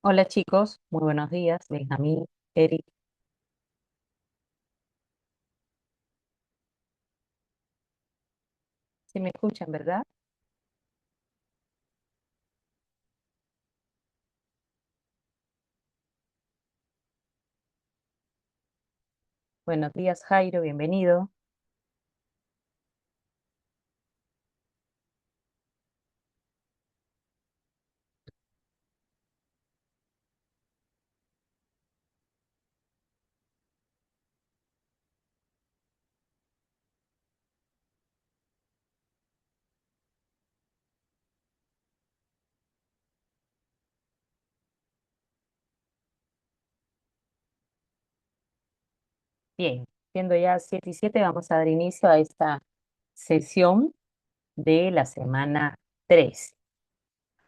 Hola chicos, muy buenos días. Benjamín, Eric, ¿sí me escuchan, verdad? Buenos días, Jairo, bienvenido. Bien, siendo ya 7 y 7, vamos a dar inicio a esta sesión de la semana 3.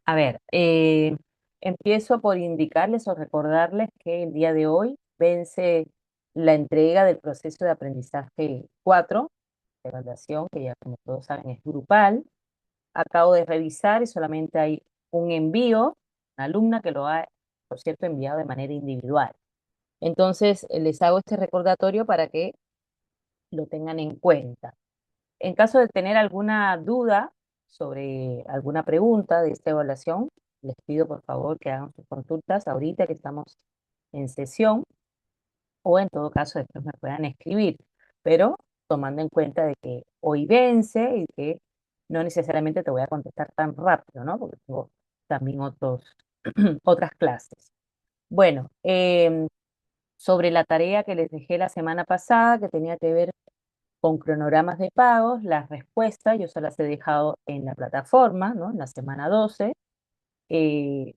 A ver, empiezo por indicarles o recordarles que el día de hoy vence la entrega del proceso de aprendizaje 4 de evaluación, que ya como todos saben es grupal. Acabo de revisar y solamente hay un envío, una alumna que lo ha, por cierto, enviado de manera individual. Entonces, les hago este recordatorio para que lo tengan en cuenta. En caso de tener alguna duda sobre alguna pregunta de esta evaluación, les pido por favor que hagan sus consultas ahorita que estamos en sesión o en todo caso después me puedan escribir, pero tomando en cuenta de que hoy vence y que no necesariamente te voy a contestar tan rápido, ¿no? Porque tengo también otras clases. Bueno, sobre la tarea que les dejé la semana pasada, que tenía que ver con cronogramas de pagos, las respuestas yo se las he dejado en la plataforma, ¿no? En la semana 12, eh,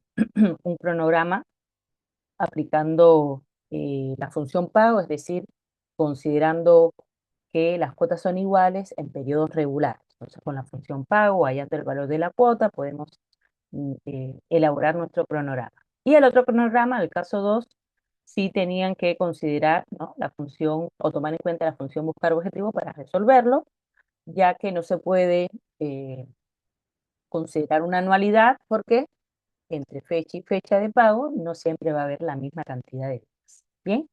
un cronograma aplicando la función pago, es decir, considerando que las cuotas son iguales en periodos regulares. Entonces, con la función pago, hallando el valor de la cuota, podemos elaborar nuestro cronograma. Y el otro cronograma, el caso 2, sí tenían que considerar, ¿no?, la función o tomar en cuenta la función buscar objetivo para resolverlo, ya que no se puede eh, considerar una anualidad porque entre fecha y fecha de pago no siempre va a haber la misma cantidad de días. Bien,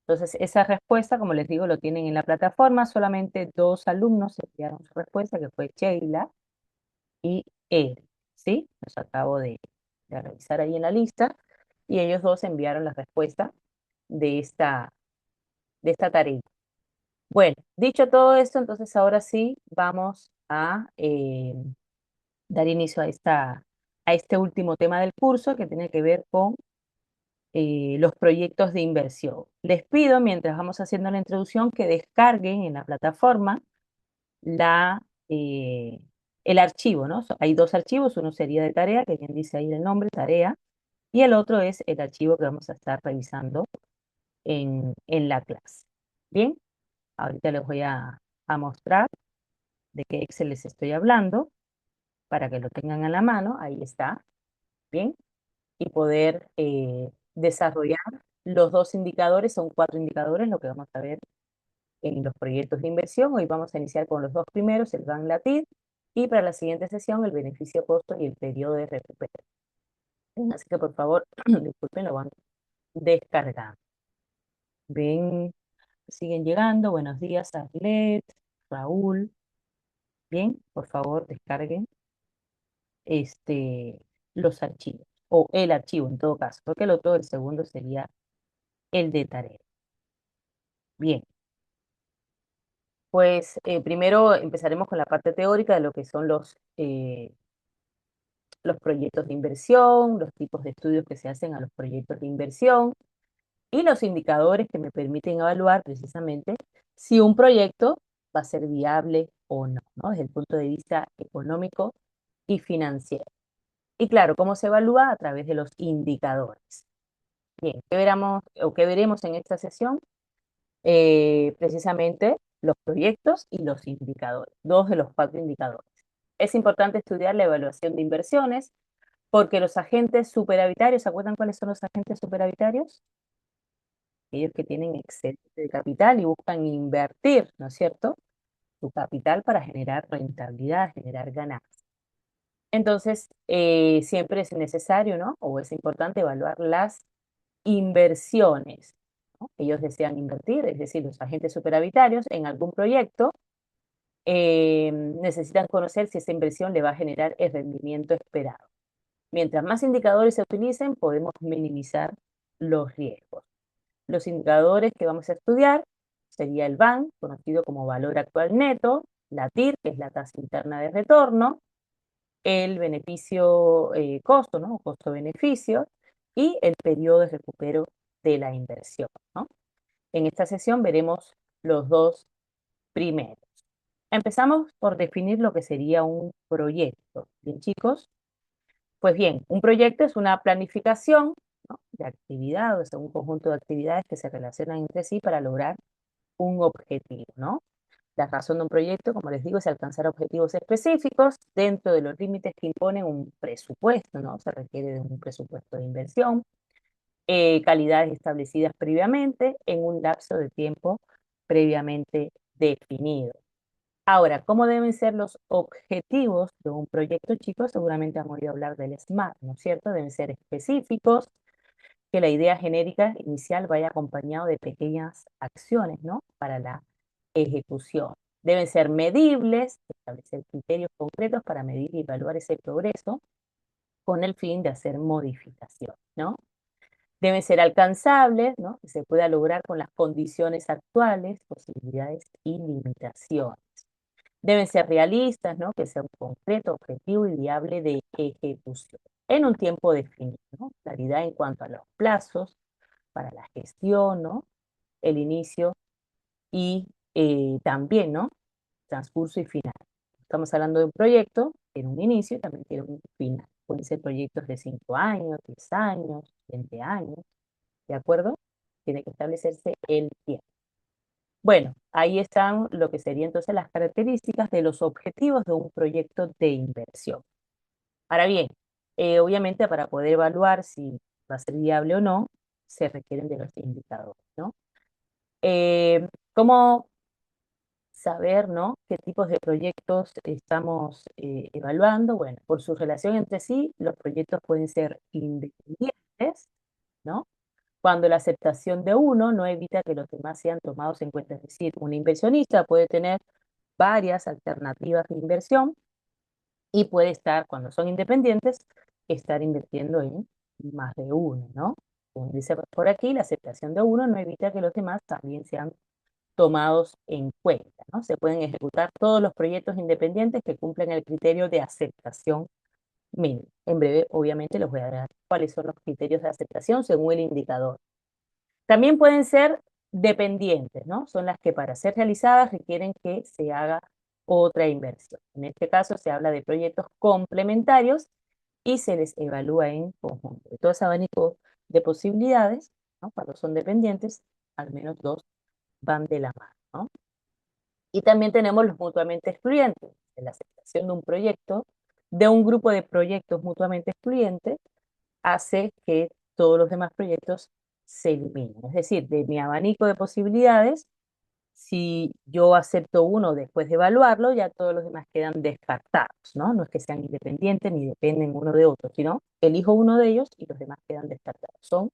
entonces esa respuesta, como les digo, lo tienen en la plataforma. Solamente dos alumnos enviaron su respuesta, que fue Sheila y Eric, ¿sí? Los acabo de revisar ahí en la lista y ellos dos enviaron la respuesta de esta tarea. Bueno, dicho todo esto, entonces ahora sí vamos a dar inicio a este último tema del curso que tiene que ver con los proyectos de inversión. Les pido, mientras vamos haciendo la introducción, que descarguen en la plataforma la, eh, el archivo, ¿no? Hay dos archivos, uno sería de tarea, que bien dice ahí el nombre, tarea, y el otro es el archivo que vamos a estar revisando en la clase. Bien, ahorita les voy a mostrar de qué Excel les estoy hablando para que lo tengan a la mano, ahí está, bien, y poder desarrollar los dos indicadores, son cuatro indicadores, lo que vamos a ver en los proyectos de inversión. Hoy vamos a iniciar con los dos primeros, el Ban Latir, y para la siguiente sesión el beneficio costo y el periodo de recuperación. Así que por favor, disculpen, lo van descargando. Ven, siguen llegando. Buenos días, Arlet, Raúl. Bien, por favor, descarguen este, los archivos, o el archivo en todo caso, porque el otro, el segundo, sería el de tarea. Bien, pues primero empezaremos con la parte teórica de lo que son los proyectos de inversión, los tipos de estudios que se hacen a los proyectos de inversión y los indicadores que me permiten evaluar precisamente si un proyecto va a ser viable o no, ¿no? Desde el punto de vista económico y financiero. Y claro, ¿cómo se evalúa? A través de los indicadores. Bien, ¿qué veremos o qué veremos en esta sesión? Precisamente los proyectos y los indicadores, dos de los cuatro indicadores. Es importante estudiar la evaluación de inversiones porque los agentes superavitarios, ¿se acuerdan cuáles son los agentes superavitarios? Aquellos que tienen excedente de capital y buscan invertir, ¿no es cierto?, su capital para generar rentabilidad, generar ganancias. Entonces, siempre es necesario, ¿no? O es importante evaluar las inversiones, ¿no? Ellos desean invertir, es decir, los agentes superavitarios en algún proyecto necesitan conocer si esa inversión le va a generar el rendimiento esperado. Mientras más indicadores se utilicen, podemos minimizar los riesgos. Los indicadores que vamos a estudiar sería el BAN, conocido como valor actual neto, la TIR, que es la tasa interna de retorno, el beneficio costo, ¿no? Costo-beneficio, y el periodo de recupero de la inversión, ¿no? En esta sesión veremos los dos primeros. Empezamos por definir lo que sería un proyecto. Bien, chicos. Pues bien, un proyecto es una planificación, ¿no? De actividades, o un conjunto de actividades que se relacionan entre sí para lograr un objetivo, ¿no? La razón de un proyecto, como les digo, es alcanzar objetivos específicos dentro de los límites que imponen un presupuesto, ¿no? Se requiere de un presupuesto de inversión, calidades establecidas previamente en un lapso de tiempo previamente definido. Ahora, ¿cómo deben ser los objetivos de un proyecto, chicos? Seguramente han oído hablar del SMART, ¿no es cierto? Deben ser específicos, que la idea genérica inicial vaya acompañado de pequeñas acciones, ¿no? Para la ejecución. Deben ser medibles, establecer criterios concretos para medir y evaluar ese progreso con el fin de hacer modificaciones, ¿no? Deben ser alcanzables, ¿no? Que se pueda lograr con las condiciones actuales, posibilidades y limitaciones. Deben ser realistas, ¿no? Que sea un concreto, objetivo y viable de ejecución en un tiempo definido, ¿no? Claridad en cuanto a los plazos para la gestión, ¿no? El inicio y también, ¿no? Transcurso y final. Estamos hablando de un proyecto, tiene un inicio y también tiene un final. Pueden ser proyectos de 5 años, 10 años, 20 años, ¿de acuerdo? Tiene que establecerse el tiempo. Bueno, ahí están lo que serían entonces las características de los objetivos de un proyecto de inversión. Ahora bien, obviamente para poder evaluar si va a ser viable o no, se requieren de los indicadores, ¿no? ¿Cómo saber, ¿no? ¿Qué tipos de proyectos estamos evaluando? Bueno, por su relación entre sí, los proyectos pueden ser independientes, ¿no? Cuando la aceptación de uno no evita que los demás sean tomados en cuenta. Es decir, un inversionista puede tener varias alternativas de inversión y puede estar, cuando son independientes, estar invirtiendo en más de uno, ¿no? Como dice por aquí, la aceptación de uno no evita que los demás también sean tomados en cuenta, ¿no? Se pueden ejecutar todos los proyectos independientes que cumplen el criterio de aceptación mínima. En breve, obviamente, les voy a dar cuáles son los criterios de aceptación según el indicador. También pueden ser dependientes, ¿no? Son las que para ser realizadas requieren que se haga otra inversión. En este caso se habla de proyectos complementarios y se les evalúa en conjunto. De todo ese abanico de posibilidades, ¿no? Cuando son dependientes, al menos dos van de la mano, ¿no? Y también tenemos los mutuamente excluyentes. En la aceptación de un proyecto, de un grupo de proyectos mutuamente excluyentes, hace que todos los demás proyectos se eliminen. Es decir, de mi abanico de posibilidades, si yo acepto uno después de evaluarlo, ya todos los demás quedan descartados, ¿no? No es que sean independientes ni dependen uno de otro, sino elijo uno de ellos y los demás quedan descartados. Son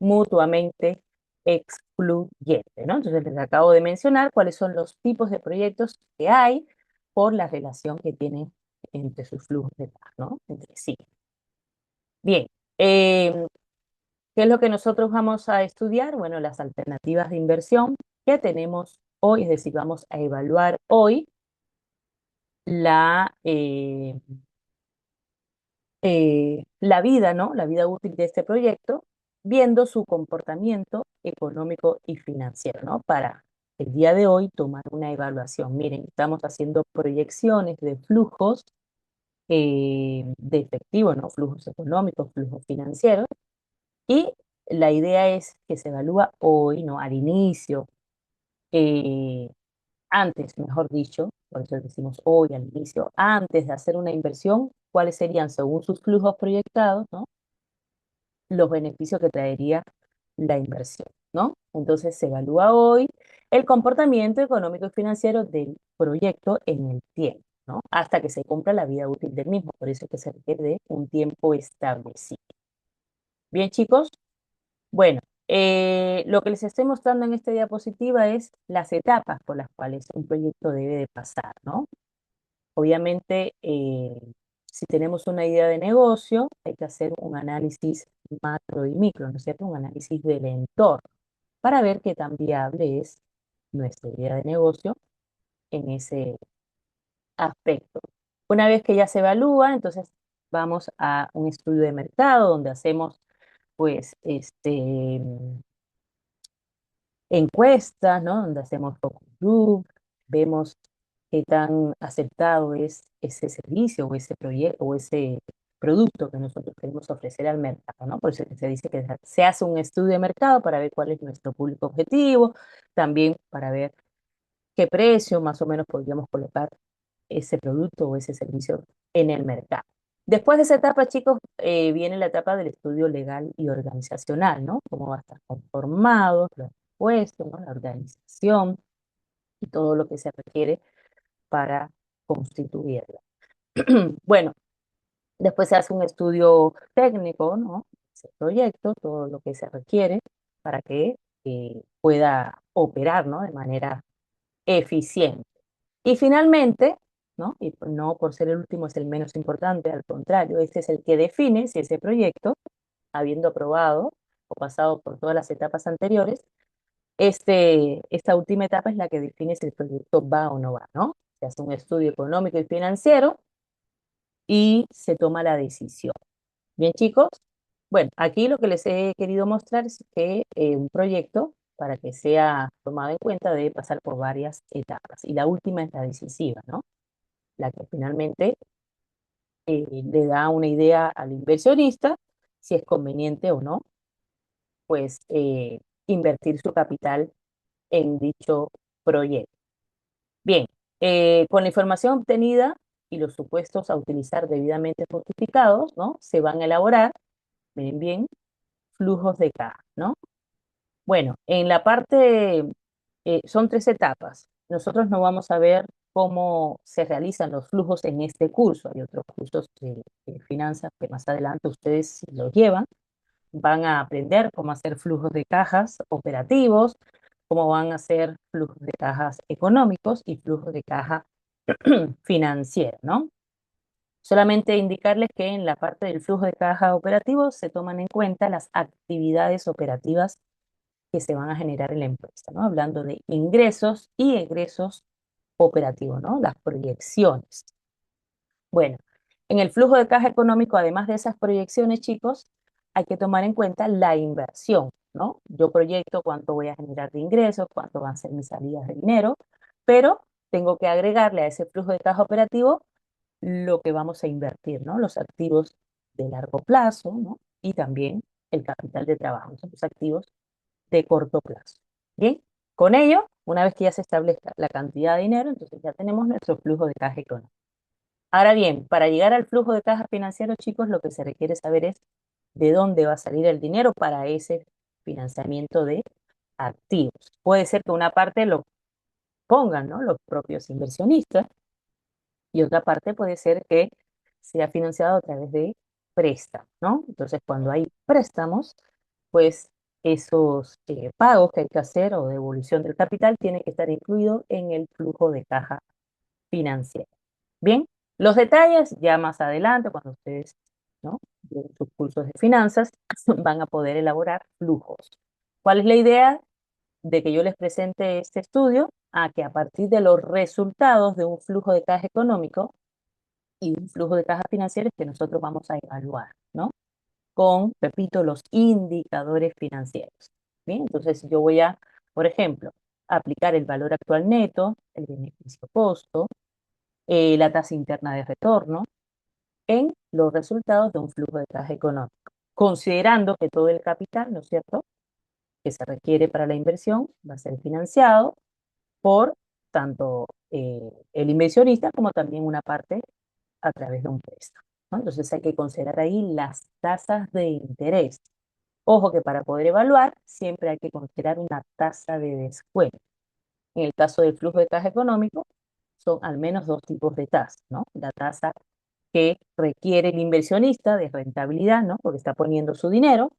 mutuamente excluyentes, ¿no? Entonces les acabo de mencionar cuáles son los tipos de proyectos que hay por la relación que tienen entre sus flujos de paz, ¿no? Entre sí. Bien, ¿qué es lo que nosotros vamos a estudiar? Bueno, las alternativas de inversión que tenemos hoy, es decir, vamos a evaluar hoy la, la vida, ¿no? La vida útil de este proyecto, viendo su comportamiento económico y financiero, ¿no? Para el día de hoy tomar una evaluación. Miren, estamos haciendo proyecciones de flujos de efectivo, ¿no? Flujos económicos, flujos financieros, y la idea es que se evalúa hoy, ¿no? Al inicio, eh, antes, mejor dicho, por eso decimos hoy al inicio, antes de hacer una inversión, cuáles serían, según sus flujos proyectados, ¿no? Los beneficios que traería la inversión, ¿no? Entonces se evalúa hoy el comportamiento económico y financiero del proyecto en el tiempo. ¿no? Hasta que se cumpla la vida útil del mismo. Por eso es que se requiere de un tiempo establecido. Bien, chicos. Bueno, lo que les estoy mostrando en esta diapositiva es las etapas por las cuales un proyecto debe de pasar, ¿no? Obviamente, si tenemos una idea de negocio, hay que hacer un análisis macro y micro, ¿no es cierto? Un análisis del entorno para ver qué tan viable es nuestra idea de negocio en ese aspecto. Una vez que ya se evalúa, entonces vamos a un estudio de mercado donde hacemos, pues, encuestas, ¿no? Donde hacemos focus group, vemos qué tan aceptado es ese servicio o ese proyecto o ese producto que nosotros queremos ofrecer al mercado, ¿no? Por eso es que se dice que se hace un estudio de mercado para ver cuál es nuestro público objetivo, también para ver qué precio más o menos podríamos colocar ese producto o ese servicio en el mercado. Después de esa etapa, chicos, viene la etapa del estudio legal y organizacional, ¿no? Cómo va a estar conformado, los puestos, ¿no? La organización y todo lo que se requiere para constituirla. Bueno, después se hace un estudio técnico, ¿no? Ese proyecto, todo lo que se requiere para que pueda operar, ¿no? De manera eficiente. Y finalmente, ¿no? Y no por ser el último es el menos importante, al contrario, este es el que define si ese proyecto, habiendo aprobado o pasado por todas las etapas anteriores, esta última etapa es la que define si el proyecto va o no va, ¿no? Se hace un estudio económico y financiero y se toma la decisión. Bien, chicos. Bueno, aquí lo que les he querido mostrar es que un proyecto, para que sea tomado en cuenta, debe pasar por varias etapas. Y la última es la decisiva, ¿no? La que finalmente le da una idea al inversionista si es conveniente o no, pues invertir su capital en dicho proyecto. Bien, con la información obtenida y los supuestos a utilizar debidamente justificados, ¿no? Se van a elaborar, miren bien, flujos de caja, ¿no? Bueno, en la parte, son tres etapas. Nosotros no vamos a ver cómo se realizan los flujos en este curso. Hay otros cursos de finanzas que más adelante ustedes si los llevan. Van a aprender cómo hacer flujos de cajas operativos, cómo van a hacer flujos de cajas económicos y flujos de caja financiera, ¿no? Solamente indicarles que en la parte del flujo de caja operativo se toman en cuenta las actividades operativas que se van a generar en la empresa, ¿no? Hablando de ingresos y egresos operativos, ¿no? Las proyecciones. Bueno, en el flujo de caja económico, además de esas proyecciones, chicos, hay que tomar en cuenta la inversión, ¿no? Yo proyecto cuánto voy a generar de ingresos, cuánto van a ser mis salidas de dinero, pero tengo que agregarle a ese flujo de caja operativo lo que vamos a invertir, ¿no? Los activos de largo plazo, ¿no? Y también el capital de trabajo, son los activos de corto plazo. Bien, con ello, una vez que ya se establezca la cantidad de dinero, entonces ya tenemos nuestro flujo de caja económico. Ahora bien, para llegar al flujo de caja financiero, chicos, lo que se requiere saber es de dónde va a salir el dinero para ese financiamiento de activos. Puede ser que una parte lo pongan, ¿no? Los propios inversionistas y otra parte puede ser que sea financiado a través de préstamos, ¿no? Entonces, cuando hay préstamos, pues esos pagos que hay que hacer o devolución del capital tiene que estar incluido en el flujo de caja financiero. Bien, los detalles ya más adelante, cuando ustedes, ¿no? En sus cursos de finanzas, van a poder elaborar flujos. ¿Cuál es la idea de que yo les presente este estudio? A que a partir de los resultados de un flujo de caja económico y un flujo de caja financiero es que nosotros vamos a evaluar, ¿no? Con, repito, los indicadores financieros. Bien, entonces yo voy a, por ejemplo, aplicar el valor actual neto, el beneficio costo, la tasa interna de retorno en los resultados de un flujo de caja económico, considerando que todo el capital, ¿no es cierto?, que se requiere para la inversión va a ser financiado por tanto el inversionista como también una parte a través de un préstamo, ¿no? Entonces hay que considerar ahí las tasas de interés. Ojo que para poder evaluar siempre hay que considerar una tasa de descuento. En el caso del flujo de caja económico, son al menos dos tipos de tasa, ¿no? La tasa que requiere el inversionista de rentabilidad, ¿no? Porque está poniendo su dinero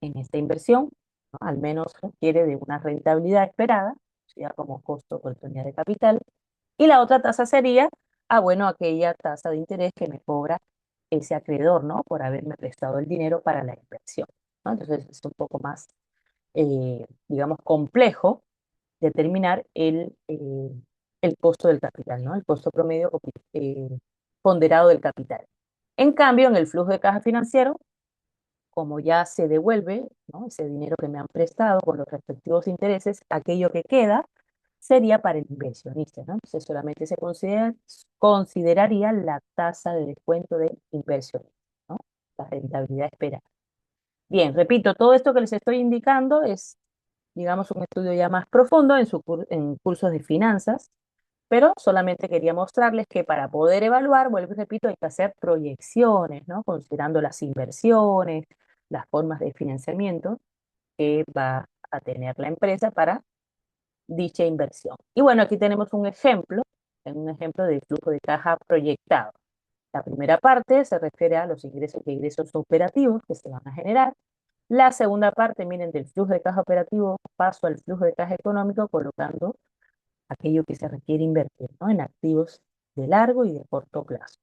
en esta inversión, ¿no? Al menos requiere de una rentabilidad esperada, sea como costo oportunidad de capital. Y la otra tasa sería, bueno, aquella tasa de interés que me cobra ese acreedor, ¿no? Por haberme prestado el dinero para la inversión, ¿no? Entonces es un poco más, digamos, complejo determinar el costo del capital, ¿no? El costo promedio ponderado del capital. En cambio, en el flujo de caja financiero, como ya se devuelve, ¿no? Ese dinero que me han prestado con los respectivos intereses, aquello que queda sería para el inversionista, ¿no? Entonces solamente consideraría la tasa de descuento del inversionista, ¿no? La rentabilidad esperada. Bien, repito, todo esto que les estoy indicando es, digamos, un estudio ya más profundo en cursos de finanzas, pero solamente quería mostrarles que para poder evaluar, vuelvo y repito, hay que hacer proyecciones, ¿no? Considerando las inversiones, las formas de financiamiento que va a tener la empresa para dicha inversión. Y bueno, aquí tenemos un ejemplo de flujo de caja proyectado. La primera parte se refiere a los ingresos y egresos operativos que se van a generar. La segunda parte, miren, del flujo de caja operativo, paso al flujo de caja económico colocando aquello que se requiere invertir, ¿no? En activos de largo y de corto plazo.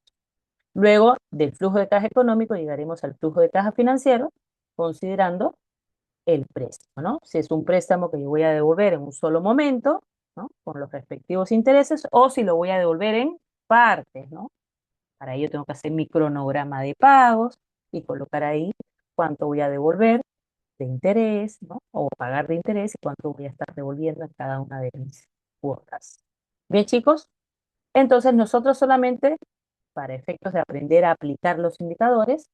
Luego del flujo de caja económico llegaremos al flujo de caja financiero, considerando el préstamo, ¿no? Si es un préstamo que yo voy a devolver en un solo momento, ¿no? Con los respectivos intereses, o si lo voy a devolver en partes, ¿no? Para ello tengo que hacer mi cronograma de pagos y colocar ahí cuánto voy a devolver de interés, ¿no? O pagar de interés y cuánto voy a estar devolviendo en cada una de mis cuotas. Bien, chicos, entonces nosotros solamente, para efectos de aprender a aplicar los indicadores,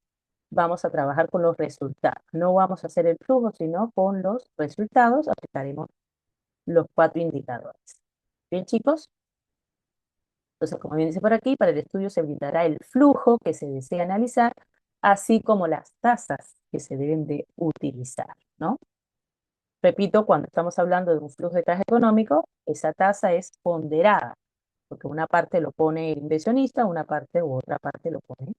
vamos a trabajar con los resultados. No vamos a hacer el flujo, sino con los resultados aplicaremos los cuatro indicadores. Bien, chicos. Entonces, como bien dice por aquí, para el estudio se brindará el flujo que se desea analizar, así como las tasas que se deben de utilizar, ¿no? Repito, cuando estamos hablando de un flujo de caja económico, esa tasa es ponderada, porque una parte lo pone el inversionista, una parte u otra parte lo pone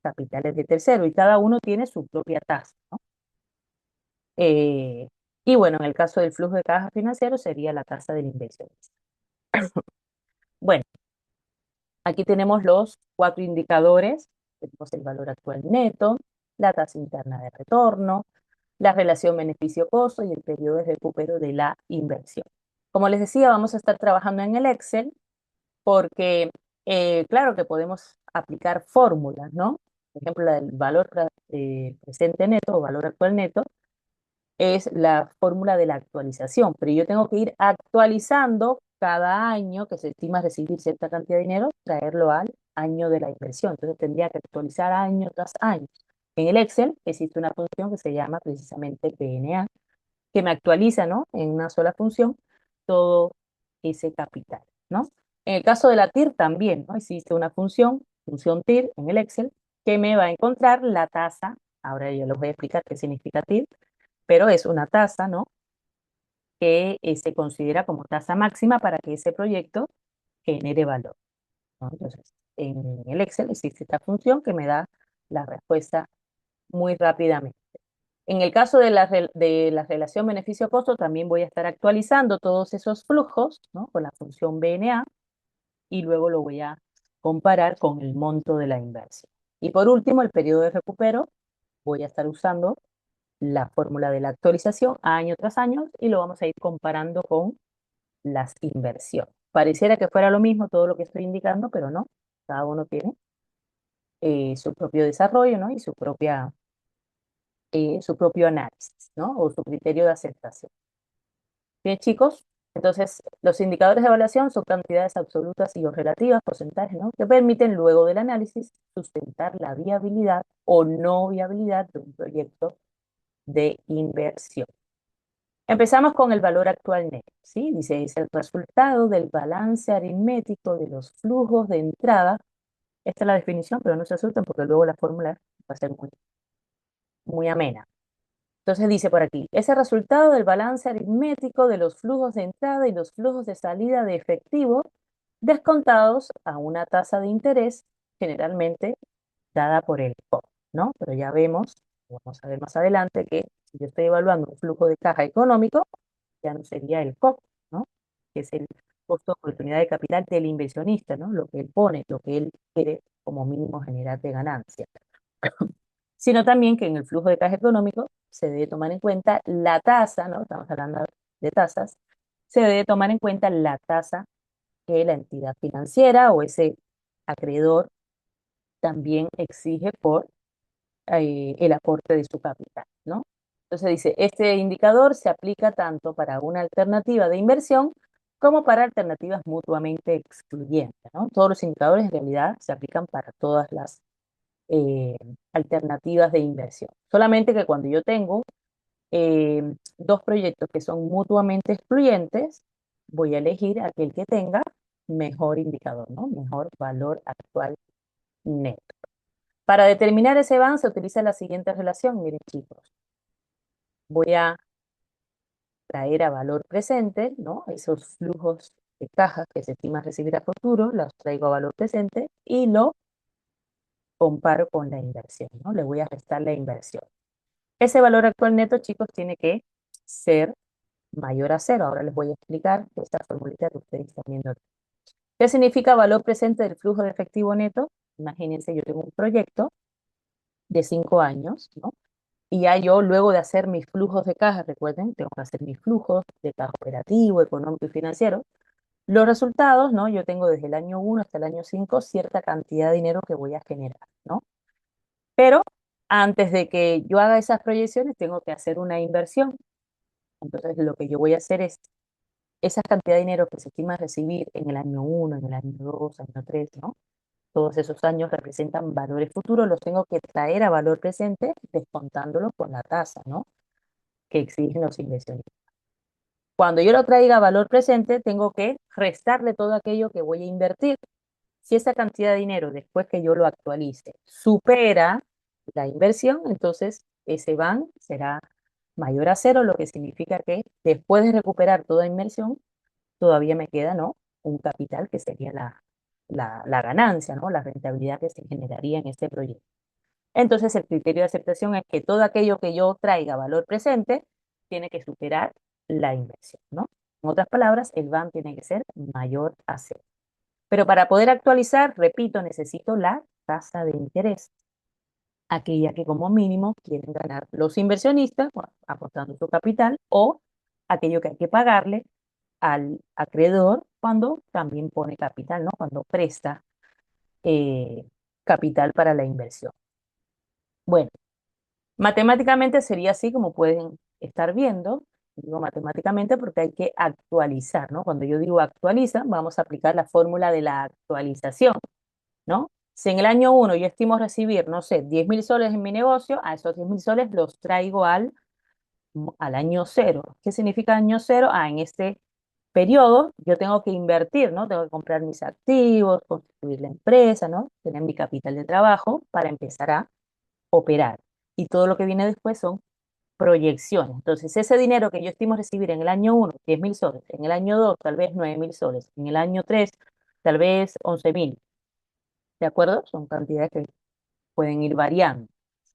capitales de tercero, y cada uno tiene su propia tasa, ¿no? Eh, y bueno, en el caso del flujo de caja financiero sería la tasa del inversionista. Bueno, aquí tenemos los cuatro indicadores. Tenemos el valor actual neto, la tasa interna de retorno, la relación beneficio-costo y el periodo de recupero de la inversión. Como les decía, vamos a estar trabajando en el Excel porque, claro que podemos aplicar fórmulas, ¿no? Por ejemplo, la del valor presente neto o valor actual neto es la fórmula de la actualización, pero yo tengo que ir actualizando cada año que se estima recibir cierta cantidad de dinero, traerlo al año de la inversión. Entonces tendría que actualizar año tras año. En el Excel existe una función que se llama precisamente PNA, que me actualiza, ¿no? En una sola función todo ese capital, ¿no? En el caso de la TIR también, ¿no? Existe una función TIR en el Excel, que me va a encontrar la tasa. Ahora yo les voy a explicar qué significa TIR, pero es una tasa, ¿no? Que se considera como tasa máxima para que ese proyecto genere valor, ¿no? Entonces, en el Excel existe esta función que me da la respuesta muy rápidamente. En el caso de la relación beneficio-costo, también voy a estar actualizando todos esos flujos, ¿no? Con la función BNA y luego lo voy a comparar con el monto de la inversión. Y por último, el periodo de recupero, voy a estar usando la fórmula de la actualización año tras año y lo vamos a ir comparando con las inversiones. Pareciera que fuera lo mismo todo lo que estoy indicando, pero no. Cada uno tiene su propio desarrollo, ¿no? Y su propio análisis, ¿no? O su criterio de aceptación. Bien, chicos. Entonces, los indicadores de evaluación son cantidades absolutas y o relativas, porcentajes, ¿no? Que permiten luego del análisis sustentar la viabilidad o no viabilidad de un proyecto de inversión. Empezamos con el valor actual neto, ¿sí? Dice, es el resultado del balance aritmético de los flujos de entrada. Esta es la definición, pero no se asusten porque luego la fórmula va a ser muy amena. Entonces dice por aquí, es el resultado del balance aritmético de los flujos de entrada y los flujos de salida de efectivo descontados a una tasa de interés generalmente dada por el COP, ¿no? Pero ya vemos, vamos a ver más adelante, que si yo estoy evaluando un flujo de caja económico, ya no sería el COP, ¿no? Que es el costo de oportunidad de capital del inversionista, ¿no? Lo que él pone, lo que él quiere como mínimo generar de ganancia. Sino también que en el flujo de caja económico se debe tomar en cuenta la tasa, ¿no? Estamos hablando de tasas, se debe tomar en cuenta la tasa que la entidad financiera o ese acreedor también exige por el aporte de su capital, ¿no? Entonces dice, este indicador se aplica tanto para una alternativa de inversión como para alternativas mutuamente excluyentes, ¿no? Todos los indicadores en realidad se aplican para todas las eh, alternativas de inversión. Solamente que cuando yo tengo dos proyectos que son mutuamente excluyentes, voy a elegir aquel que tenga mejor indicador, ¿no? Mejor valor actual neto. Para determinar ese van se utiliza la siguiente relación. Miren, chicos, voy a traer a valor presente, ¿no? Esos flujos de caja que se estima recibir a futuro, los traigo a valor presente y lo comparo con la inversión, ¿no? Le voy a restar la inversión. Ese valor actual neto, chicos, tiene que ser mayor a cero. Ahora les voy a explicar esta formulita que ustedes están viendo aquí. ¿Qué significa valor presente del flujo de efectivo neto? Imagínense, yo tengo un proyecto de 5 años, ¿no? Y ya yo, luego de hacer mis flujos de caja, recuerden, tengo que hacer mis flujos de caja operativo, económico y financiero. Los resultados, ¿no? Yo tengo desde el año 1 hasta el año 5 cierta cantidad de dinero que voy a generar, ¿no? Pero antes de que yo haga esas proyecciones, tengo que hacer una inversión. Entonces, lo que yo voy a hacer es esa cantidad de dinero que se estima recibir en el año 1, en el año 2, año 3, ¿no? Todos esos años representan valores futuros, los tengo que traer a valor presente descontándolo con la tasa, ¿no? Que exigen los inversionistas. Cuando yo lo traiga a valor presente, tengo que restarle todo aquello que voy a invertir. Si esa cantidad de dinero, después que yo lo actualice, supera la inversión, entonces ese van será mayor a cero, lo que significa que después de recuperar toda inversión, todavía me queda, ¿no? Un capital que sería la ganancia, ¿no? La rentabilidad que se generaría en este proyecto. Entonces, el criterio de aceptación es que todo aquello que yo traiga valor presente tiene que superar la inversión, ¿no? En otras palabras, el van tiene que ser mayor a cero. Pero para poder actualizar, repito, necesito la tasa de interés, aquella que como mínimo quieren ganar los inversionistas, bueno, aportando su capital, o aquello que hay que pagarle al acreedor cuando también pone capital, ¿no? Cuando presta eh, capital para la inversión. Bueno, matemáticamente sería así como pueden estar viendo. Digo matemáticamente porque hay que actualizar, ¿no? Cuando yo digo actualiza, vamos a aplicar la fórmula de la actualización, ¿no? Si en el año 1 yo estimo recibir, no sé, 10.000 soles en mi negocio, a esos 10.000 soles los traigo al año cero. ¿Qué significa año cero? En este periodo yo tengo que invertir, ¿no? Tengo que comprar mis activos, constituir la empresa, ¿no? Tener mi capital de trabajo para empezar a operar. Y todo lo que viene después son proyecciones. Entonces, ese dinero que yo estimo recibir en el año 1, 10.000 soles, en el año 2, tal vez 9.000 soles, en el año 3, tal vez 11.000, ¿de acuerdo? Son cantidades que pueden ir variando.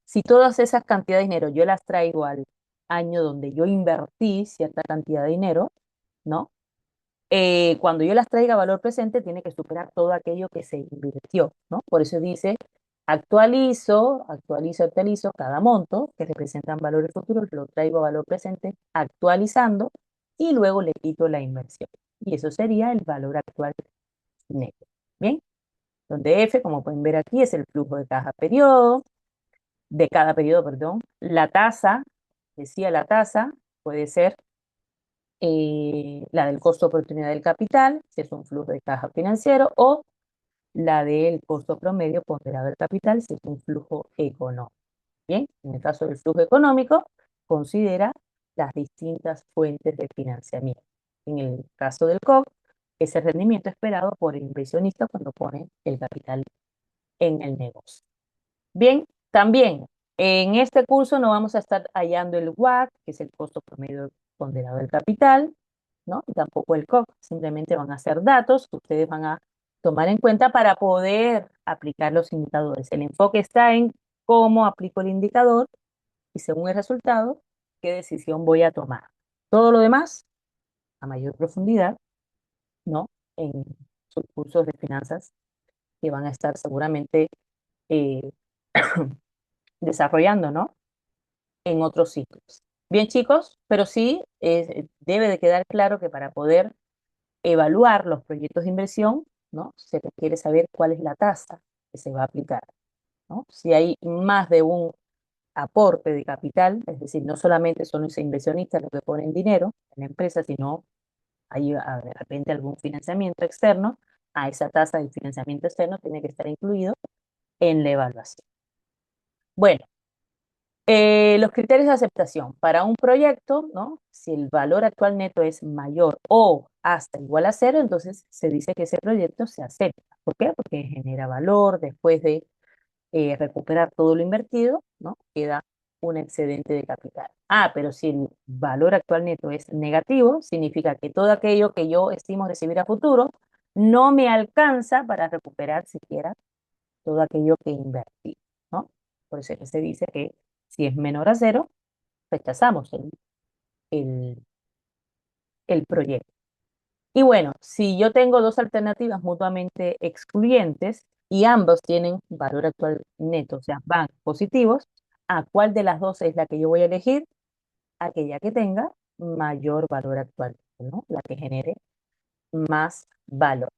Si todas esas cantidades de dinero yo las traigo al año donde yo invertí cierta cantidad de dinero, ¿no? Cuando yo las traiga a valor presente, tiene que superar todo aquello que se invirtió, ¿no? Por eso dice, actualizo cada monto que representan valores futuros, lo traigo a valor presente, actualizando, y luego le quito la inversión. Y eso sería el valor actual neto. Bien, donde F, como pueden ver aquí, es el flujo de cada periodo, perdón. La tasa, decía la tasa, puede ser la del costo de oportunidad del capital, si es un flujo de caja financiero, o la del costo promedio ponderado del capital, si es un flujo económico. Bien, en el caso del flujo económico, considera las distintas fuentes de financiamiento. En el caso del COC, es el rendimiento esperado por el inversionista cuando pone el capital en el negocio. Bien, también en este curso no vamos a estar hallando el WACC, que es el costo promedio ponderado del capital, ¿no? Y tampoco el COC, simplemente van a ser datos que ustedes van a tomar en cuenta para poder aplicar los indicadores. El enfoque está en cómo aplico el indicador y según el resultado, qué decisión voy a tomar. Todo lo demás, a mayor profundidad, ¿no? En sus cursos de finanzas que van a estar seguramente eh, desarrollando, ¿no? En otros sitios. Bien, chicos, pero sí debe de quedar claro que para poder evaluar los proyectos de inversión, ¿no? Se requiere saber cuál es la tasa que se va a aplicar, ¿no? Si hay más de un aporte de capital, es decir, no solamente son los inversionistas los que ponen dinero en la empresa, sino hay de repente algún financiamiento externo, a esa tasa de financiamiento externo tiene que estar incluido en la evaluación. Bueno, los criterios de aceptación. Para un proyecto, ¿no? Si el valor actual neto es mayor o hasta igual a cero, entonces se dice que ese proyecto se acepta. ¿Por qué? Porque genera valor después de recuperar todo lo invertido, ¿no? Queda un excedente de capital. Ah, pero si el valor actual neto es negativo, significa que todo aquello que yo estimo recibir a futuro no me alcanza para recuperar siquiera todo aquello que invertí, ¿no? Por eso es que se dice que si es menor a cero, rechazamos el, el proyecto. Y bueno, si yo tengo dos alternativas mutuamente excluyentes y ambos tienen valor actual neto, o sea, van positivos, ¿a cuál de las dos es la que yo voy a elegir? Aquella que tenga mayor valor actual, ¿no? La que genere más valor.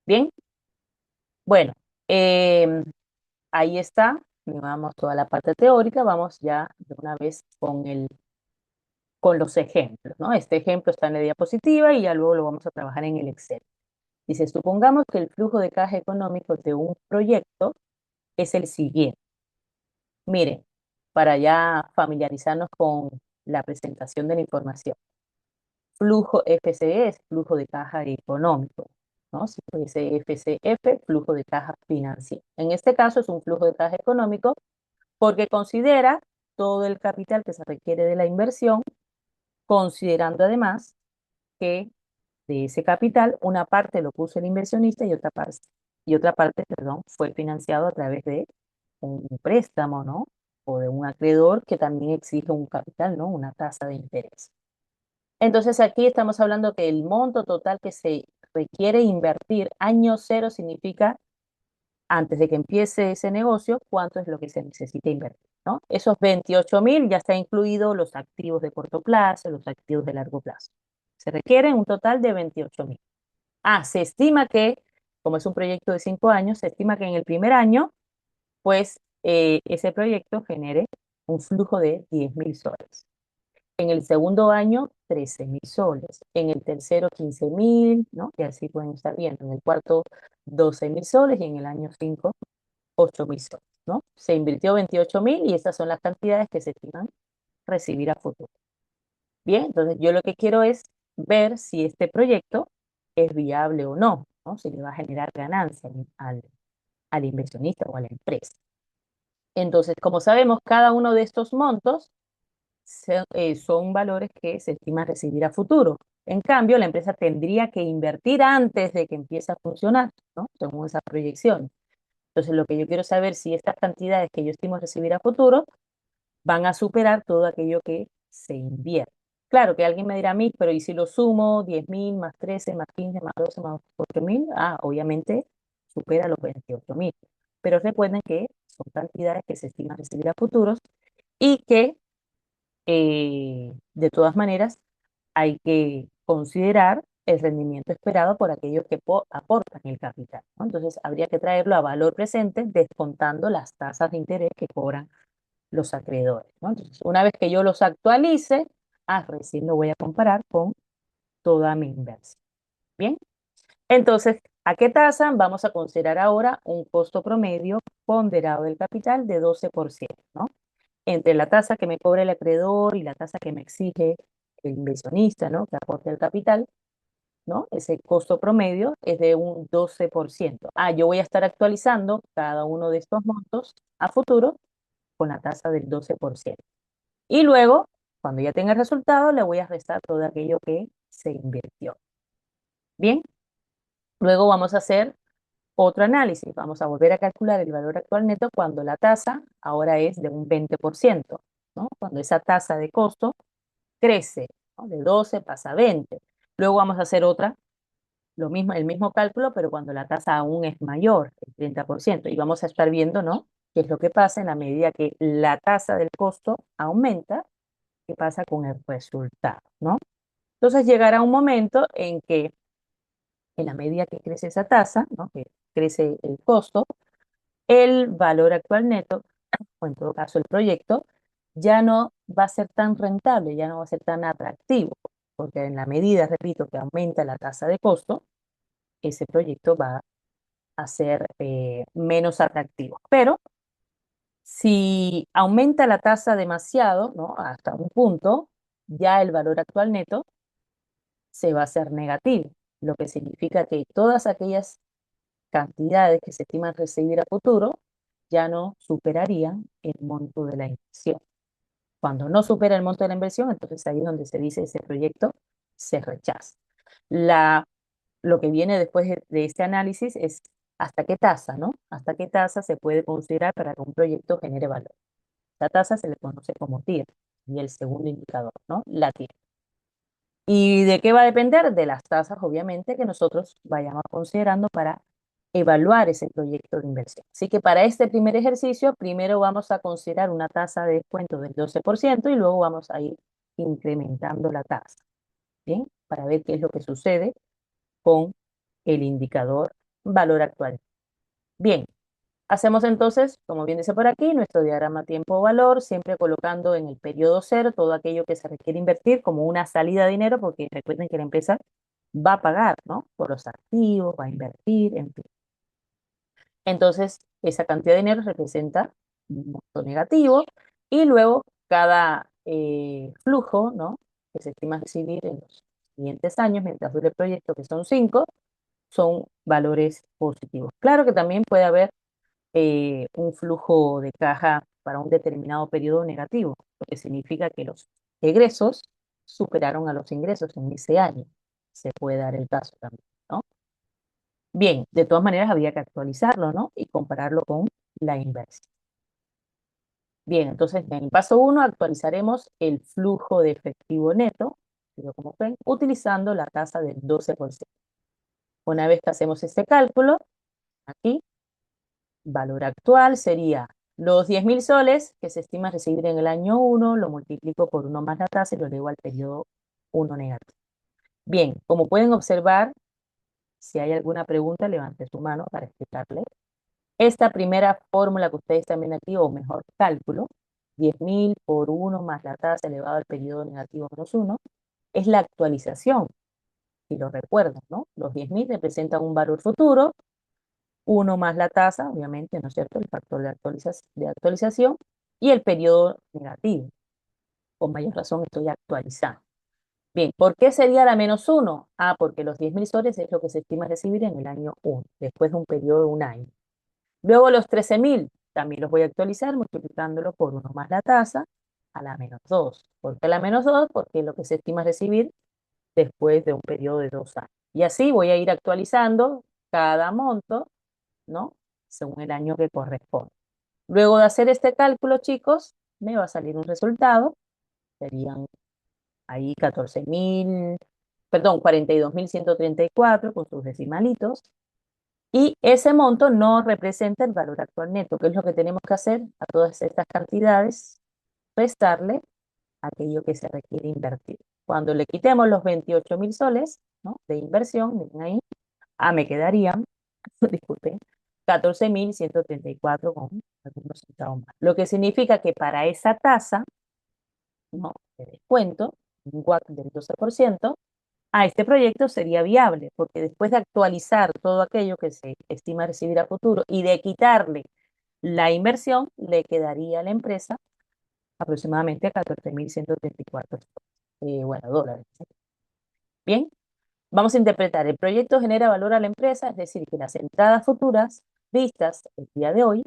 Bien, bueno, em, ahí está, vamos toda la parte teórica, vamos ya de una vez con los ejemplos, ¿no? Este ejemplo está en la diapositiva y ya luego lo vamos a trabajar en el Excel. Dice, supongamos que el flujo de caja económico de un proyecto es el siguiente. Miren, para ya familiarizarnos con la presentación de la información. Flujo FCE es flujo de caja económico, ¿no? Si fuese FCF, flujo de caja financiero. En este caso es un flujo de caja económico porque considera todo el capital que se requiere de la inversión, considerando además que de ese capital, una parte lo puso el inversionista y otra parte, perdón, fue financiado a través de un préstamo, ¿no? O de un acreedor que también exige un capital, ¿no? Una tasa de interés. Entonces aquí estamos hablando que el monto total que se requiere invertir año cero significa antes de que empiece ese negocio, cuánto es lo que se necesita invertir, ¿no? Esos 28.000 ya está incluido los activos de corto plazo, los activos de largo plazo. Se requieren un total de 28.000. Ah, se estima que, como es un proyecto de 5 años, se estima que en el primer año, pues, ese proyecto genere un flujo de 10.000 soles. En el segundo año, 13.000 soles. En el tercero, 15.000, ¿no? Y así pueden estar viendo. En el cuarto, 12.000 soles y en el año 5, 8.000 soles, ¿no? Se invirtió 28.000 y estas son las cantidades que se estiman recibir a futuro. Bien, entonces yo lo que quiero es ver si este proyecto es viable o no, ¿no? Si le va a generar ganancia al inversionista o a la empresa. Entonces, como sabemos, cada uno de estos montos son valores que se estima recibir a futuro. En cambio, la empresa tendría que invertir antes de que empiece a funcionar, ¿no? Según esa proyección. Entonces, lo que yo quiero saber si estas cantidades que yo estimo recibir a futuro van a superar todo aquello que se invierte. Claro que alguien me dirá a mí, pero ¿y si lo sumo 10.000 más 13 más 15 más 12 más 8.000? Ah, obviamente supera los 28.000. Pero recuerden que son cantidades que se estiman recibir a futuros y que de todas maneras hay que considerar el rendimiento esperado por aquellos que aportan el capital, ¿no? Entonces habría que traerlo a valor presente descontando las tasas de interés que cobran los acreedores, ¿no? Entonces, una vez que yo los actualice, recién lo voy a comparar con toda mi inversión. Bien, entonces, ¿a qué tasa? Vamos a considerar ahora un costo promedio ponderado del capital de 12%, ¿no? Entre la tasa que me cobra el acreedor y la tasa que me exige el inversionista, ¿no? Que aporte el capital, ¿no? Ese costo promedio es de un 12%. Yo voy a estar actualizando cada uno de estos montos a futuro con la tasa del 12%. Y luego, cuando ya tenga el resultado, le voy a restar todo aquello que se invirtió. Bien, luego vamos a hacer otro análisis. Vamos a volver a calcular el valor actual neto cuando la tasa ahora es de un 20%, ¿no? Cuando esa tasa de costo crece, ¿no? De 12 pasa a 20. Luego vamos a hacer otra, lo mismo, el mismo cálculo, pero cuando la tasa aún es mayor, el 30%. Y vamos a estar viendo, ¿no? Qué es lo que pasa en la medida que la tasa del costo aumenta, qué pasa con el resultado, ¿no? Entonces llegará un momento en que en la medida que crece esa tasa, ¿no? Que crece el costo, el valor actual neto, o en todo caso el proyecto, ya no va a ser tan rentable, ya no va a ser tan atractivo, porque en la medida, repito, que aumenta la tasa de costo, ese proyecto va a ser menos atractivo. Pero si aumenta la tasa demasiado, ¿no? Hasta un punto, ya el valor actual neto se va a hacer negativo, lo que significa que todas aquellas cantidades que se estiman recibir a futuro ya no superarían el monto de la inversión. Cuando no supera el monto de la inversión, entonces ahí es donde se dice ese proyecto se rechaza. La, lo que viene después de este análisis es hasta qué tasa, ¿no? Hasta qué tasa se puede considerar para que un proyecto genere valor. La tasa se le conoce como TIR y el segundo indicador, ¿no? La TIR. ¿Y de qué va a depender? De las tasas, obviamente, que nosotros vayamos considerando para evaluar ese proyecto de inversión. Así que para este primer ejercicio, primero vamos a considerar una tasa de descuento del 12% y luego vamos a ir incrementando la tasa, ¿bien? Para ver qué es lo que sucede con el indicador valor actual. Bien, hacemos entonces, como bien dice por aquí, nuestro diagrama tiempo-valor, siempre colocando en el periodo cero todo aquello que se requiere invertir como una salida de dinero, porque recuerden que la empresa va a pagar, ¿no? Por los activos, va a invertir, en fin. Entonces, esa cantidad de dinero representa un monto negativo y luego cada flujo, ¿no? Que se estima recibir en los siguientes años, mientras dure el proyecto, que son 5, son valores positivos. Claro que también puede haber un flujo de caja para un determinado periodo negativo, lo que significa que los egresos superaron a los ingresos en ese año. Se puede dar el caso también, ¿no? Bien, de todas maneras había que actualizarlo, ¿no? Y compararlo con la inversión. Bien, entonces en el paso 1 actualizaremos el flujo de efectivo neto, como ven, utilizando la tasa del 12%. Una vez que hacemos este cálculo, aquí valor actual sería los 10.000 soles que se estima recibir en el año 1, lo multiplico por 1 más la tasa y lo llevo al periodo 1 negativo. Bien, como pueden observar, si hay alguna pregunta, levante su mano para explicarle. Esta primera fórmula que ustedes están viendo aquí, o mejor cálculo, 10.000 por 1 más la tasa elevado al periodo negativo menos 1, es la actualización, si lo recuerdan, ¿no? Los 10.000 representan un valor futuro, 1 más la tasa, obviamente, ¿no es cierto? El factor de actualización y el periodo negativo. Con mayor razón estoy actualizando. Bien, ¿por qué sería la menos 1? Ah, porque los 10.000 soles es lo que se estima recibir en el año 1, después de un periodo de un año. Luego los 13.000 también los voy a actualizar multiplicándolo por 1 más la tasa a la menos 2. ¿Por qué la menos 2? Porque es lo que se estima recibir después de un periodo de 2 años. Y así voy a ir actualizando cada monto, ¿no? Según el año que corresponde. Luego de hacer este cálculo, chicos, me va a salir un resultado. Serían ahí 14.000, perdón, 42.134 con sus decimalitos. Y ese monto no representa el valor actual neto, que es lo que tenemos que hacer a todas estas cantidades, restarle aquello que se requiere invertir. Cuando le quitemos los 28.000 soles, ¿no? De inversión, miren ahí, me quedarían, disculpen, 14.134 con algunos centavos más. Lo que significa que para esa tasa, ¿no? De descuento, un WACC del 12%, este proyecto sería viable, porque después de actualizar todo aquello que se estima recibir a futuro y de quitarle la inversión, le quedaría a la empresa aproximadamente 14.134 bueno, dólares. Bien, vamos a interpretar. El proyecto genera valor a la empresa, es decir, que las entradas futuras vistas el día de hoy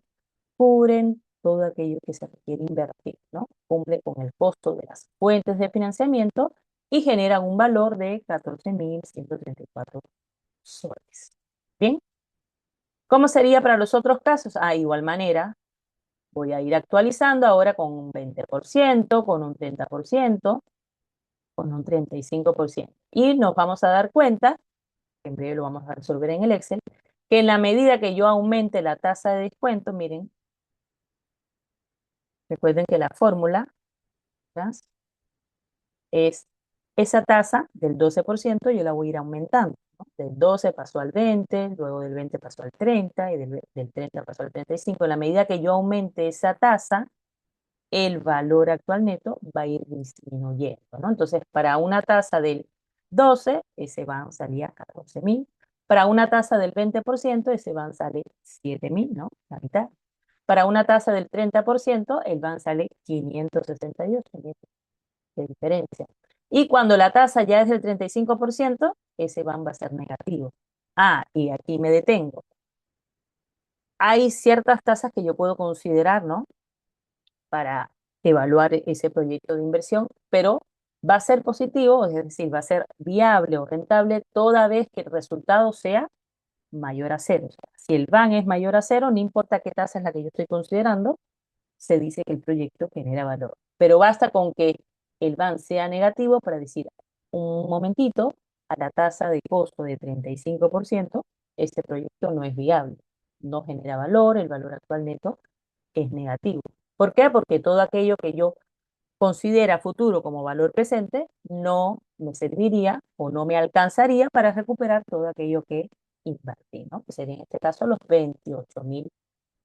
cubren todo aquello que se requiere invertir, ¿no? Cumple con el costo de las fuentes de financiamiento y generan un valor de 14.134 soles. Bien, ¿cómo sería para los otros casos? Igual manera, voy a ir actualizando ahora con un 20%, con un 30%, con un 35%. Y nos vamos a dar cuenta, en breve lo vamos a resolver en el Excel, que en la medida que yo aumente la tasa de descuento, miren, recuerden que la fórmula, ¿verdad?, es esa tasa del 12%, yo la voy a ir aumentando, ¿no? Del 12 pasó al 20, luego del 20 pasó al 30 y del 30 pasó al 35. En la medida que yo aumente esa tasa, el valor actual neto va a ir disminuyendo, ¿no? Entonces, para una tasa del 12, ese van salía 14.000. Para una tasa del 20%, ese van sale 7.000, ¿no? La mitad. Para una tasa del 30%, el van sale 568, de diferencia. Y cuando la tasa ya es del 35%, ese van va a ser negativo. Y aquí me detengo. Hay ciertas tasas que yo puedo considerar, ¿no?, para evaluar ese proyecto de inversión, pero va a ser positivo, es decir, va a ser viable o rentable toda vez que el resultado sea mayor a cero. O sea, si el VAN es mayor a cero, no importa qué tasa es la que yo estoy considerando, se dice que el proyecto genera valor. Pero basta con que el VAN sea negativo para decir, un momentito, a la tasa de costo de 35%, este proyecto no es viable, no genera valor, el valor actual neto es negativo. ¿Por qué? Porque todo aquello que yo considera futuro como valor presente no me serviría o no me alcanzaría para recuperar todo aquello que invertí, ¿no? Que sería en este caso los 28.000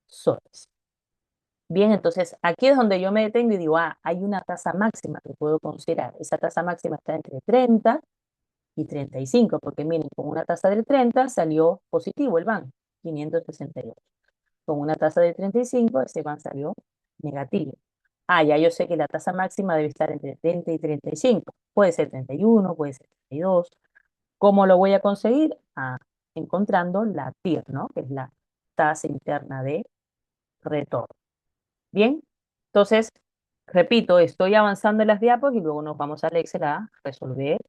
soles. Bien, entonces aquí es donde yo me detengo y digo, hay una tasa máxima que puedo considerar. Esa tasa máxima está entre 30 y 35, porque miren, con una tasa del 30 salió positivo el BAN, 568. Con una tasa de 35, ese BAN salió negativo. Ya yo sé que la tasa máxima debe estar entre 30 y 35. Puede ser 31, puede ser 32. ¿Cómo lo voy a conseguir? Encontrando la TIR, ¿no? Que es la tasa interna de retorno. Bien, entonces, repito, estoy avanzando en las diapos y luego nos vamos al Excel a resolver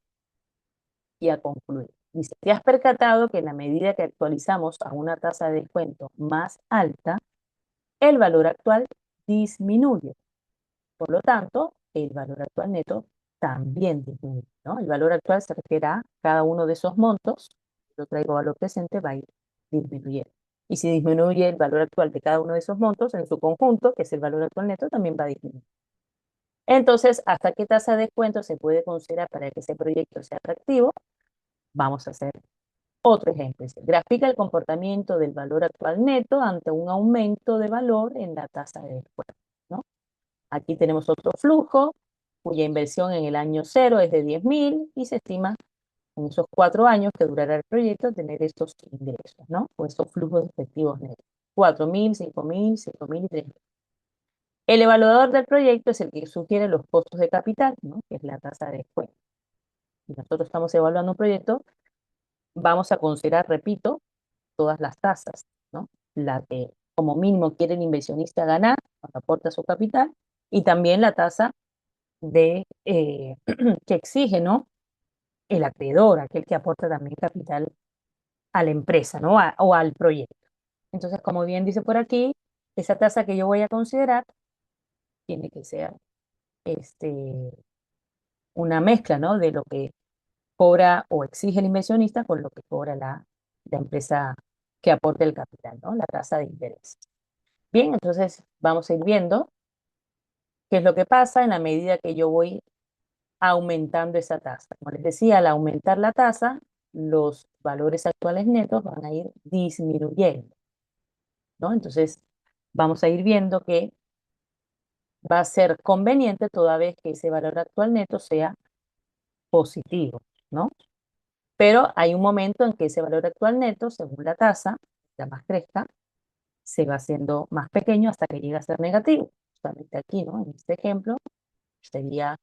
y a concluir. Dice, ¿te has percatado que en la medida que actualizamos a una tasa de descuento más alta, el valor actual disminuye? Por lo tanto, el valor actual neto también disminuye, ¿no? El valor actual se refiere a cada uno de esos montos. Yo traigo valor presente, va a ir disminuyendo. Y si disminuye el valor actual de cada uno de esos montos en su conjunto, que es el valor actual neto, también va a disminuir. Entonces, ¿hasta qué tasa de descuento se puede considerar para que ese proyecto sea atractivo? Vamos a hacer otro ejemplo. Dice, grafica el comportamiento del valor actual neto ante un aumento de valor en la tasa de descuento, ¿no? Aquí tenemos otro flujo cuya inversión en el año cero es de 10.000 y se estima en esos 4 años que durará el proyecto tener estos ingresos, ¿no? O estos flujos efectivos netos. 4.000, 5.000, 5.000 y 3.000. El evaluador del proyecto es el que sugiere los costos de capital, ¿no?, que es la tasa de descuento. Si nosotros estamos evaluando un proyecto, vamos a considerar, repito, todas las tasas, ¿no? La que como mínimo quiere el inversionista ganar cuando aporta su capital y también la tasa de que exige, ¿no?, el acreedor, aquel que aporta también capital a la empresa, ¿no? O al proyecto. Entonces, como bien dice por aquí, esa tasa que yo voy a considerar tiene que ser este, una mezcla, ¿no?, de lo que cobra o exige el inversionista con lo que cobra la empresa que aporte el capital, ¿no?, la tasa de interés. Bien, entonces vamos a ir viendo qué es lo que pasa en la medida que yo voy aumentando esa tasa. Como les decía, al aumentar la tasa, los valores actuales netos van a ir disminuyendo, ¿no? Entonces, vamos a ir viendo que va a ser conveniente toda vez que ese valor actual neto sea positivo, ¿no? Pero hay un momento en que ese valor actual neto, según la tasa, la más crezca, se va haciendo más pequeño hasta que llega a ser negativo. Justamente aquí, ¿no? En este ejemplo, sería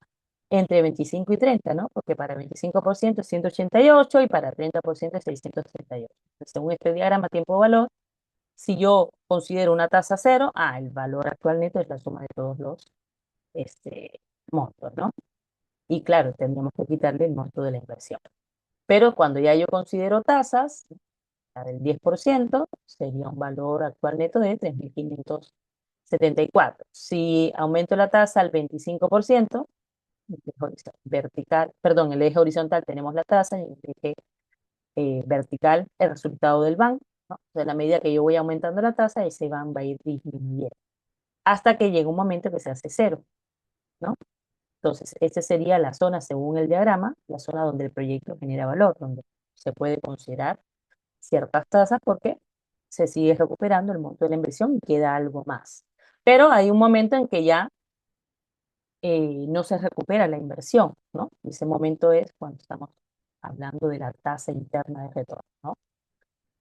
entre 25 y 30, ¿no? Porque para 25% es 188 y para 30% es 638. Entonces, según este diagrama tiempo-valor, si yo considero una tasa cero, el valor actual neto es la suma de todos los montos, ¿no? y claro, tendríamos que quitarle el monto de la inversión. Pero cuando ya yo considero tasas, la del 10% sería un valor actual neto de 3.574. Si aumento la tasa al 25%, el eje vertical, perdón, el eje horizontal tenemos la tasa y el eje vertical el resultado del banco, ¿no? O sea, a la medida que yo voy aumentando la tasa, ese van va a ir disminuyendo hasta que llega un momento que se hace cero, ¿no? Entonces, esa sería la zona, según el diagrama, la zona donde el proyecto genera valor, donde se puede considerar ciertas tasas porque se sigue recuperando el monto de la inversión y queda algo más. Pero hay un momento en que ya no se recupera la inversión, ¿no? Ese momento es cuando estamos hablando de la tasa interna de retorno, ¿no?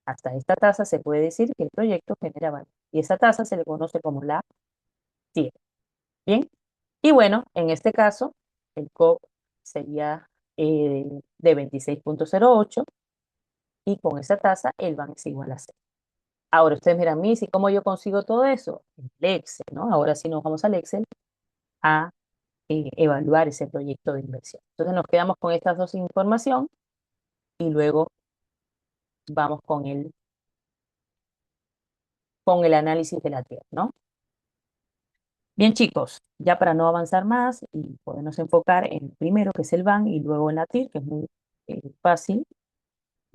Hasta esta tasa se puede decir que el proyecto genera valor y esa tasa se le conoce como la TIR. Bien, y bueno, en este caso, el COP sería de 26,08 y con esa tasa el BAN es igual a cero. Ahora ustedes miran, Miss, ¿y cómo yo consigo todo eso? En el Excel, ¿no? Ahora sí nos vamos al Excel a evaluar ese proyecto de inversión. Entonces nos quedamos con estas dos informaciones y luego vamos con el análisis de la tierra, ¿no? Bien, chicos, ya para no avanzar más y podernos enfocar en el primero, que es el BAN, y luego en la TIR, que es muy fácil,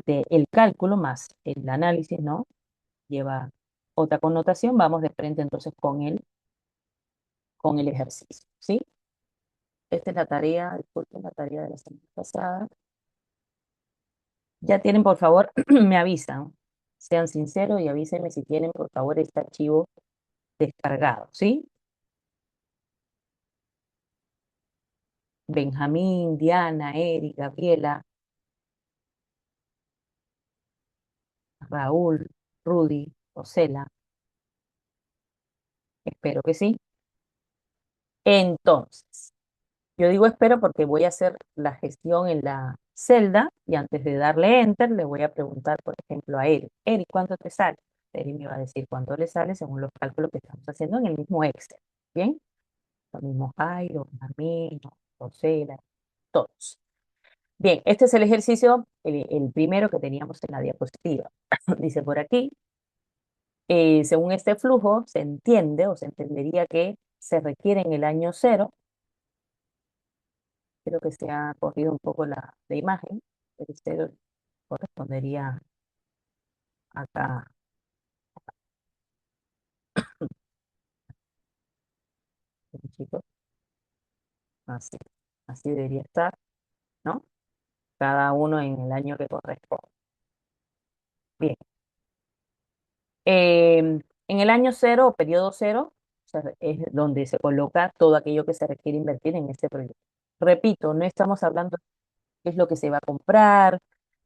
el cálculo más el análisis, ¿no? Lleva otra connotación, vamos de frente entonces con el ejercicio, ¿sí? Esta es la tarea, disculpen, la tarea de la semana pasada. Ya tienen, por favor, me avisan. Sean sinceros y avísenme si tienen, por favor, este archivo descargado, ¿sí? Benjamín, Diana, Eric, Gabriela, Raúl, Rudy, Rosela, espero que sí. Entonces, yo digo espero porque voy a hacer la gestión en la celda y antes de darle enter le voy a preguntar, por ejemplo, a Eric, Eric, ¿cuánto te sale? Eric me va a decir cuánto le sale según los cálculos que estamos haciendo en el mismo Excel. ¿Bien? Lo mismo Jairo, Camino, Rosela, todos. Bien, este es el ejercicio, el primero que teníamos en la diapositiva. Dice por aquí, según este flujo, se entiende o se entendería que se requiere en el año cero. Creo que se ha corrido un poco la imagen. El cero correspondería acá, chicos, así, así debería estar, ¿no? Cada uno en el año que corresponde. Bien. En el año cero o periodo cero, o sea, es donde se coloca todo aquello que se requiere invertir en este proyecto. Repito, no estamos hablando de qué es lo que se va a comprar,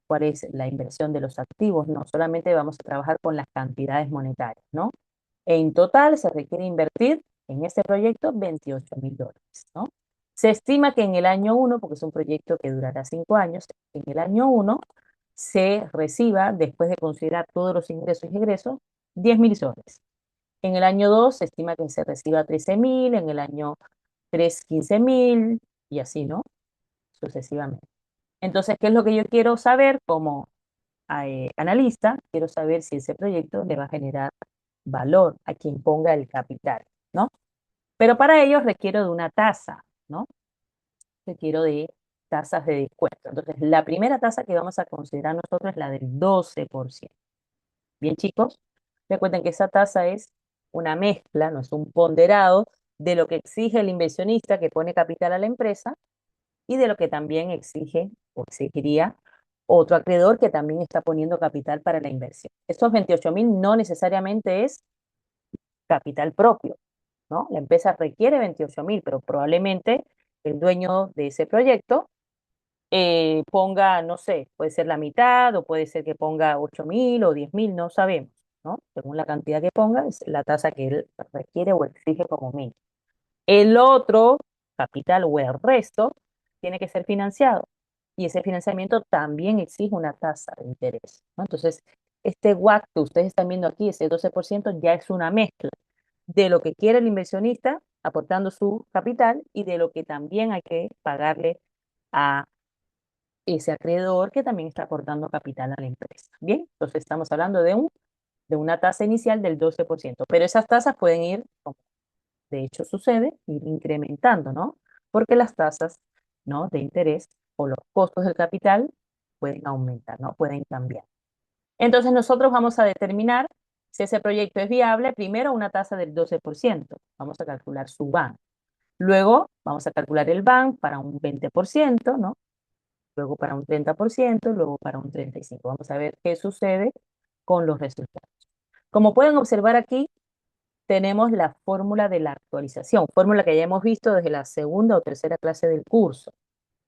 cuál es la inversión de los activos, no, solamente vamos a trabajar con las cantidades monetarias, ¿no? En total se requiere invertir en este proyecto $28.000, ¿no? Se estima que en el año uno, porque es un proyecto que durará 5 años, en el año uno se reciba, después de considerar todos los ingresos y egresos, 10.000 soles. En el año 2 se estima que se reciba 13.000, en el año 3 15.000 y así, ¿no? Sucesivamente. Entonces, ¿qué es lo que yo quiero saber como analista? Quiero saber si ese proyecto le va a generar valor a quien ponga el capital, ¿no? Pero para ello requiero de una tasa, ¿no? Requiero de tasas de descuento. Entonces, la primera tasa que vamos a considerar nosotros es la del 12%. Bien, chicos, recuerden que esa tasa es una mezcla, no es un ponderado de lo que exige el inversionista que pone capital a la empresa y de lo que también exige o exigiría otro acreedor que también está poniendo capital para la inversión. Estos 28.000 no necesariamente es capital propio, ¿no? La empresa requiere 28.000, pero probablemente el dueño de ese proyecto ponga, no sé, puede ser la mitad o puede ser que ponga 8.000 o 10.000, no sabemos, ¿no? Según la cantidad que ponga, es la tasa que él requiere o exige como mínimo. El otro capital o el resto tiene que ser financiado y ese financiamiento también exige una tasa de interés, ¿no? Entonces, este WACC que ustedes están viendo aquí, ese 12%, ya es una mezcla de lo que quiere el inversionista aportando su capital y de lo que también hay que pagarle a ese acreedor que también está aportando capital a la empresa. Bien, entonces estamos hablando de una tasa inicial del 12%, pero esas tasas pueden ir, como de hecho sucede, ir incrementando, ¿no? Porque las tasas, ¿no?, de interés o los costos del capital pueden aumentar, ¿no? Pueden cambiar. Entonces nosotros vamos a determinar si ese proyecto es viable, primero una tasa del 12%. Vamos a calcular su BAN. Luego vamos a calcular el BAN para un 20%, ¿no? Luego para un 30%, luego para un 35%. Vamos a ver qué sucede con los resultados. Como pueden observar aquí, tenemos la fórmula de la actualización, fórmula que ya hemos visto desde la segunda o tercera clase del curso.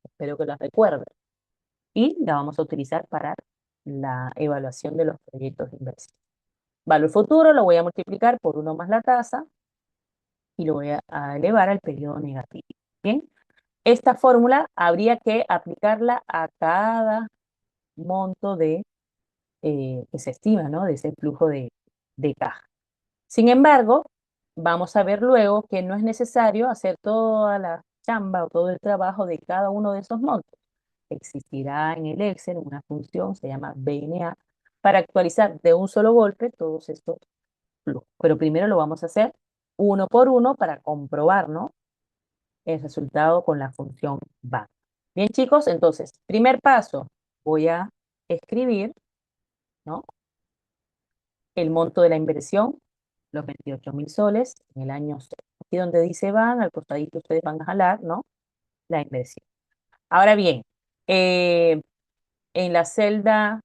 Espero que la recuerden. Y la vamos a utilizar para la evaluación de los proyectos de inversión. Valor futuro lo voy a multiplicar por uno más la tasa y lo voy a elevar al periodo negativo. Bien, esta fórmula habría que aplicarla a cada monto que se estima, ¿no?, de ese flujo de caja. Sin embargo, vamos a ver luego que no es necesario hacer toda la chamba o todo el trabajo de cada uno de esos montos. Existirá en el Excel una función, se llama BNA, para actualizar de un solo golpe todos estos flujos. Pero primero lo vamos a hacer uno por uno para comprobar, ¿no?, el resultado con la función BAN. Bien, chicos, entonces, primer paso, voy a escribir, ¿no?, el monto de la inversión, los 28.000 soles en el año 0. Aquí donde dice van, al costadito ustedes van a jalar, ¿no?, la inversión. Ahora bien, en la celda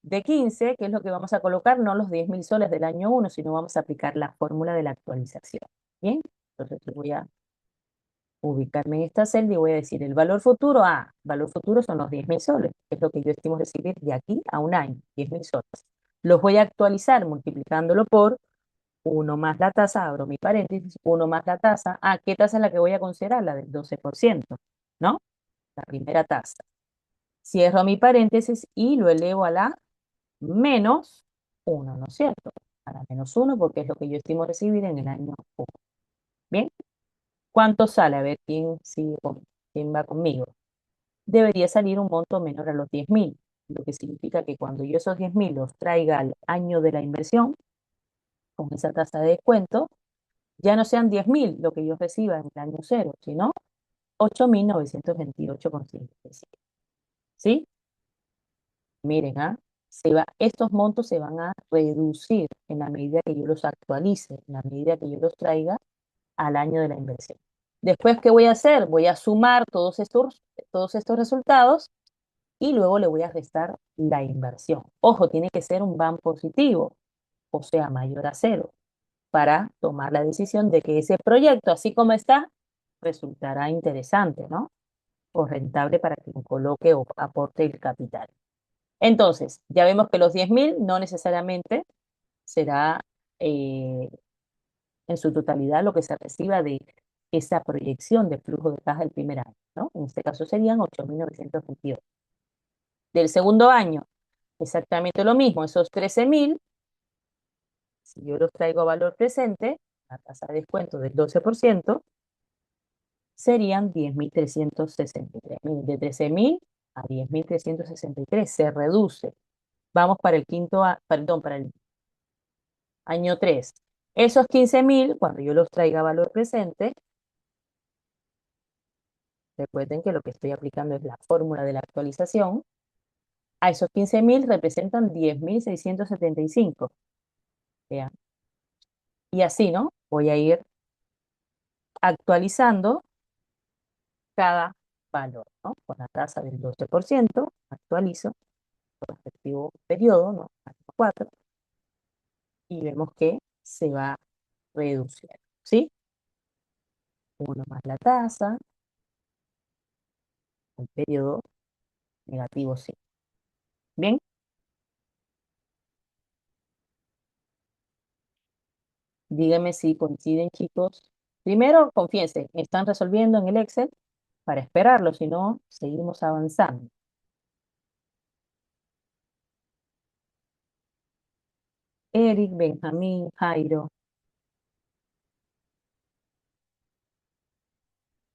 de 15, que es lo que vamos a colocar, no los 10.000 soles del año 1, sino vamos a aplicar la fórmula de la actualización. Bien, entonces voy a ubicarme en esta celda y voy a decir el valor futuro. Valor futuro son los 10.000 soles, que es lo que yo estimo recibir de aquí a un año, 10.000 soles. Los voy a actualizar multiplicándolo por uno más la tasa, abro mi paréntesis, uno más la tasa. ¿Qué tasa es la que voy a considerar? La del 12%, ¿no? La primera tasa. Cierro mi paréntesis y lo elevo a la menos 1, ¿no es cierto? A la menos 1 porque es lo que yo estimo recibir en el año 1. Bien, ¿cuánto sale? A ver quién sigue quién va conmigo. Debería salir un monto menor a los 10.000, lo que significa que cuando yo esos 10.000 los traiga al año de la inversión, con esa tasa de descuento, ya no sean 10.000 lo que yo reciba en el año 0, sino 8.928,57. ¿Sí? Miren, estos montos se van a reducir en la medida que yo los actualice, en la medida que yo los traiga al año de la inversión. Después, ¿qué voy a hacer? Voy a sumar todos estos resultados y luego le voy a restar la inversión. Ojo, tiene que ser un BAN positivo, o sea, mayor a 0, para tomar la decisión de que ese proyecto, así como está, resultará interesante, ¿no?, o rentable para quien coloque o aporte el capital. Entonces, ya vemos que los 10.000 no necesariamente será eh, en su totalidad lo que se reciba de esa proyección de flujo de caja del primer año, ¿no? En este caso serían 8.928. Del segundo año, exactamente lo mismo, esos 13.000, si yo los traigo a valor presente, la tasa de descuento del 12%, serían 10.363. De 13.000 a 10.363 se reduce. Vamos para el perdón, para el año 3. Esos 15.000, cuando yo los traiga a valor presente, recuerden que lo que estoy aplicando es la fórmula de la actualización. A esos 15.000 representan 10.675. Vean. Y así, ¿no? Voy a ir actualizando cada valor, ¿no? Con la tasa del 12%, actualizo el respectivo periodo, ¿no? Año 4, y vemos que se va reduciendo, ¿sí? Uno más la tasa, el periodo negativo, sí. Bien, díganme si coinciden, chicos. Primero, confiesen, están resolviendo en el Excel para esperarlo, si no, seguimos avanzando. Eric, Benjamín, Jairo.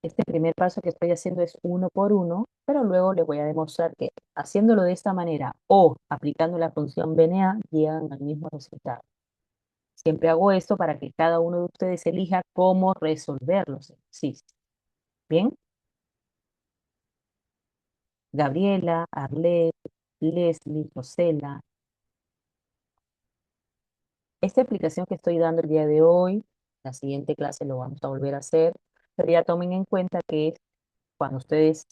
Este primer paso que estoy haciendo es uno por uno, pero luego les voy a demostrar que haciéndolo de esta manera o aplicando la función BNA llegan al mismo resultado. Siempre hago esto para que cada uno de ustedes elija cómo resolver los ejercicios. Bien, Gabriela, Arlet, Leslie, Rosela, esta explicación que estoy dando el día de hoy, la siguiente clase lo vamos a volver a hacer, pero ya tomen en cuenta que cuando ustedes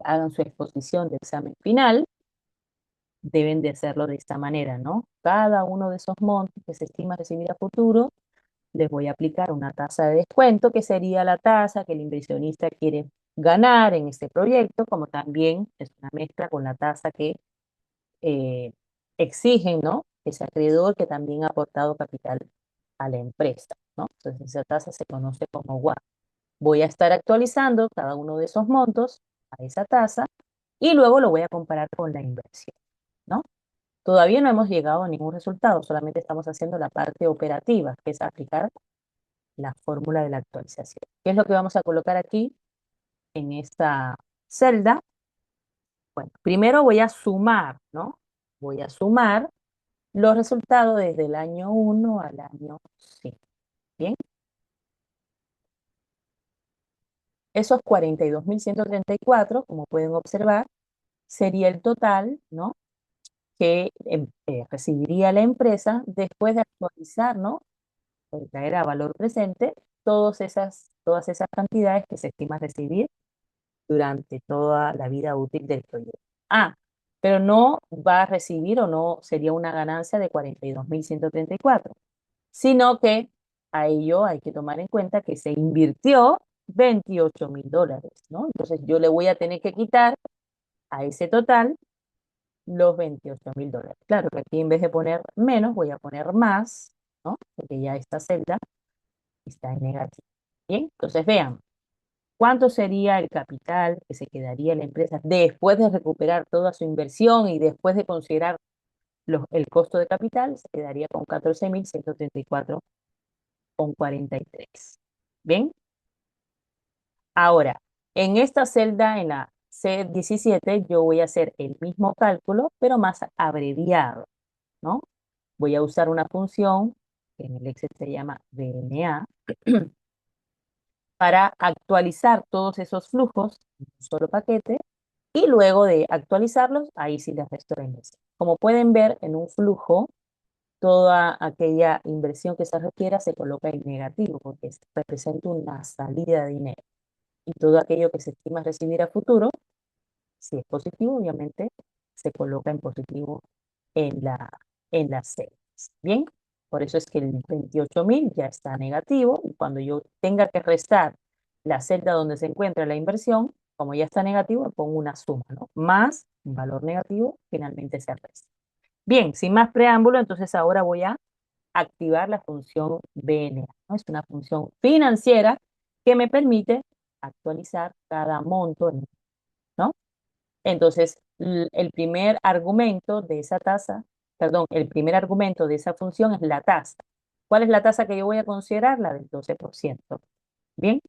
hagan su exposición de examen final, deben de hacerlo de esta manera, ¿no? Cada uno de esos montos que se estima recibir a futuro, les voy a aplicar una tasa de descuento, que sería la tasa que el inversionista quiere ganar en este proyecto, como también es una mezcla con la tasa que eh, exigen, ¿no? Ese acreedor que también ha aportado capital a la empresa, ¿no? Entonces esa tasa se conoce como WACC. Voy a estar actualizando cada uno de esos montos a esa tasa y luego lo voy a comparar con la inversión, ¿no? Todavía no hemos llegado a ningún resultado, solamente estamos haciendo la parte operativa, que es aplicar la fórmula de la actualización. ¿Qué es lo que vamos a colocar aquí en esta celda? Bueno, primero voy a sumar, ¿no? Voy a sumar los resultados desde el año 1 al año 5. Bien, esos 42.134, como pueden observar, sería el total, ¿no? Que recibiría la empresa después de actualizar, ¿no? Por traer a valor presente todas esas cantidades que se estima recibir durante toda la vida útil del proyecto. Ah, pero no va a recibir o no sería una ganancia de 42.134, sino que a ello hay que tomar en cuenta que se invirtió $28.000, ¿no? Entonces yo le voy a tener que quitar a ese total los $28.000. Claro que aquí en vez de poner menos, voy a poner más, ¿no? Porque ya esta celda está en negativo. Bien, entonces vean, ¿cuánto sería el capital que se quedaría la empresa después de recuperar toda su inversión y después de considerar el costo de capital? Se quedaría con 14.134,43. Bien, ahora, en esta celda, en la C17, yo voy a hacer el mismo cálculo, pero más abreviado, ¿no? Voy a usar una función que en el Excel se llama VNA para actualizar todos esos flujos en un solo paquete y luego de actualizarlos, ahí sí les resto la inversión. Como pueden ver en un flujo, toda aquella inversión que se requiera se coloca en negativo porque representa una salida de dinero. Y todo aquello que se estima recibir a futuro, si es positivo, obviamente se coloca en positivo en las celdas. Bien, por eso es que el 28.000 ya está negativo y cuando yo tenga que restar la celda donde se encuentra la inversión, como ya está negativo, pongo una suma, ¿no? Más un valor negativo, finalmente se resta. Bien, sin más preámbulo, entonces ahora voy a activar la función BNA, ¿no? Es una función financiera que me permite actualizar cada monto, ¿no? Entonces, el primer argumento de esa tasa, perdón, el primer argumento de esa función es la tasa. ¿Cuál es la tasa que yo voy a considerar? La del 12%. Bien,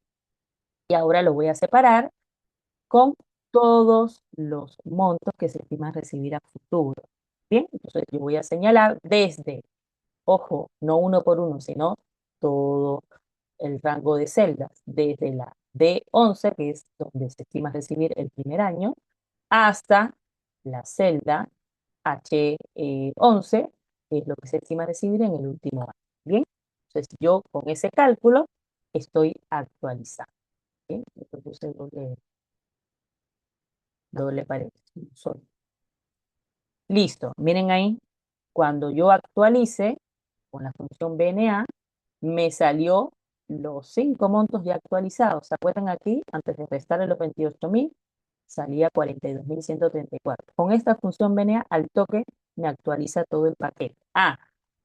y ahora lo voy a separar con todos los montos que se estiman recibir a futuro. Bien, entonces yo voy a señalar desde, ojo, no uno por uno, sino todo el rango de celdas, desde la D11, que es donde se estima recibir el primer año, hasta la celda H11, que es lo que se estima recibir en el último año. Bien, entonces yo con ese cálculo estoy actualizando. Bien, entonces doble paréntesis. Listo, miren ahí, cuando yo actualice con la función BNA, me salió los 5 montos ya actualizados. ¿Se acuerdan aquí? Antes de restarle los 28.000, salía 42.134. Con esta función BNA, al toque, me actualiza todo el paquete. Ah,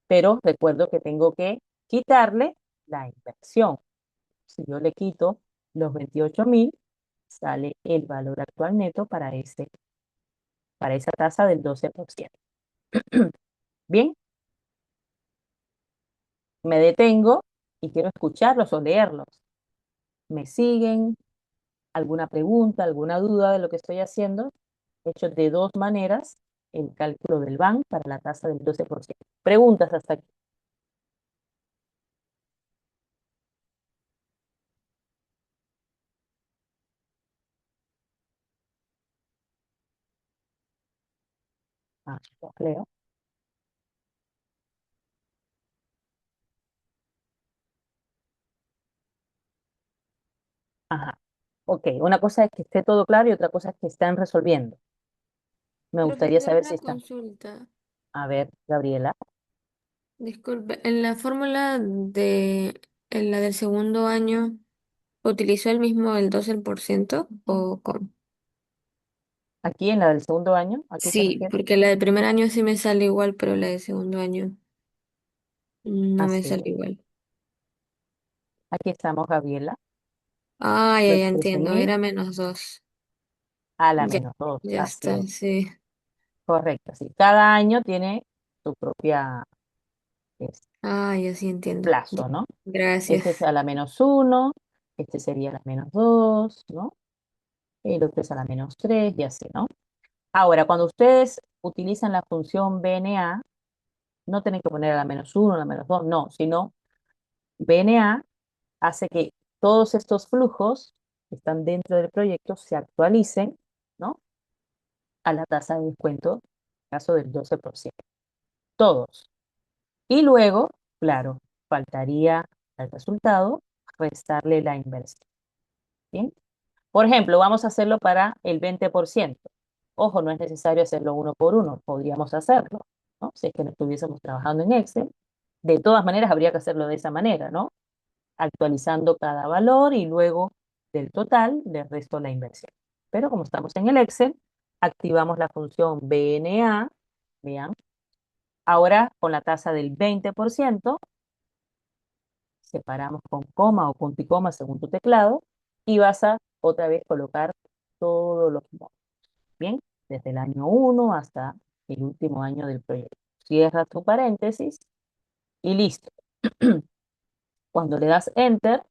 pero recuerdo que tengo que quitarle la inversión. Si yo le quito los 28.000, sale el valor actual neto para esa tasa del 12%. Bien, me detengo y quiero escucharlos o leerlos. ¿Me siguen? ¿Alguna pregunta, alguna duda de lo que estoy haciendo? He hecho de dos maneras el cálculo del BAN para la tasa del 12%. Preguntas hasta aquí. Ah, Leo. Ajá. Ok, una cosa es que esté todo claro y otra cosa es que están resolviendo. Me gustaría Profesora, saber si una están. consulta. A ver, Gabriela. Disculpe, en la fórmula en la del segundo año, ¿utilizó el mismo el 12% o cómo? Aquí en la del segundo año, ¿a qué se Sí, refiere? porque la del primer año sí me sale igual, pero la del segundo año no me Así sale es. igual. Aquí estamos, Gabriela. Ah, Lo ya entiendo, exprimí era -2. a la Ya, -2. ya Así está, es. sí. Correcto. Sí. Cada año tiene su propia este, Ah, ya sí entiendo. Ya, plazo, ¿no? Este es gracias. a la -1, este sería a la -2, ¿no? El otro es a la -3 y así, ¿no? Ahora, cuando ustedes utilizan la función BNA, no tienen que poner a la -1, a la -2, no, sino BNA hace que todos estos flujos que están dentro del proyecto se actualicen, ¿no? A la tasa de descuento, en caso del 12%. Todos. Y luego, claro, faltaría al resultado restarle la inversión. ¿Bien? Por ejemplo, vamos a hacerlo para el 20%. Ojo, no es necesario hacerlo uno por uno, podríamos hacerlo, ¿no? Si es que no estuviésemos trabajando en Excel. De todas maneras, habría que hacerlo de esa manera, ¿no? Actualizando cada valor y luego del total le resto la inversión. Pero como estamos en el Excel, activamos la función BNA, vean, ahora con la tasa del 20%, separamos con coma o punto y coma según tu teclado, y vas a otra vez colocar todos los montos, ¿bien? Desde el año 1 hasta el último año del proyecto. Cierras tu paréntesis y listo. Cuando le das Enter,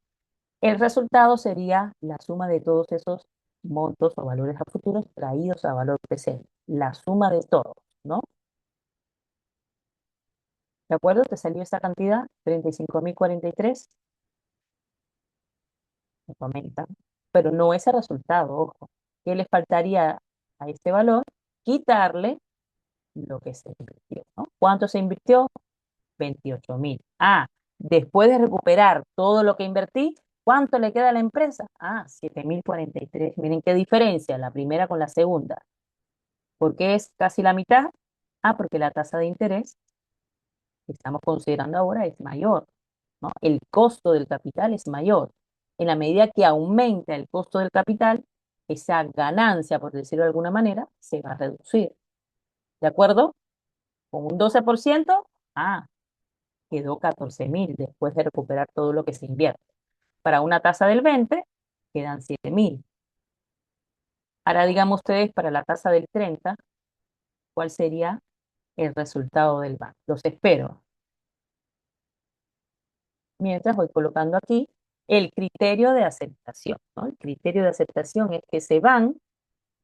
el resultado sería la suma de todos esos montos o valores a futuros traídos a valor presente. La suma de todos, ¿no? ¿De acuerdo? Te salió esta cantidad, 35.043, me comentan. Pero no ese resultado, ojo. ¿Qué le faltaría a este valor? Quitarle lo que se invirtió, ¿no? ¿Cuánto se invirtió? 28.000. Ah, después de recuperar todo lo que invertí, ¿cuánto le queda a la empresa? Ah, 7.043. Miren qué diferencia la primera con la segunda. ¿Por qué es casi la mitad? Ah, porque la tasa de interés que estamos considerando ahora es mayor, ¿no? El costo del capital es mayor. En la medida que aumenta el costo del capital, esa ganancia, por decirlo de alguna manera, se va a reducir. ¿De acuerdo? Con un 12%, ah, quedó 14.000 después de recuperar todo lo que se invierte. Para una tasa del 20, quedan 7.000. Ahora digamos ustedes, para la tasa del 30, ¿cuál sería el resultado del banco? Los espero. Mientras voy colocando aquí el criterio de aceptación, ¿no? El criterio de aceptación es que ese BAN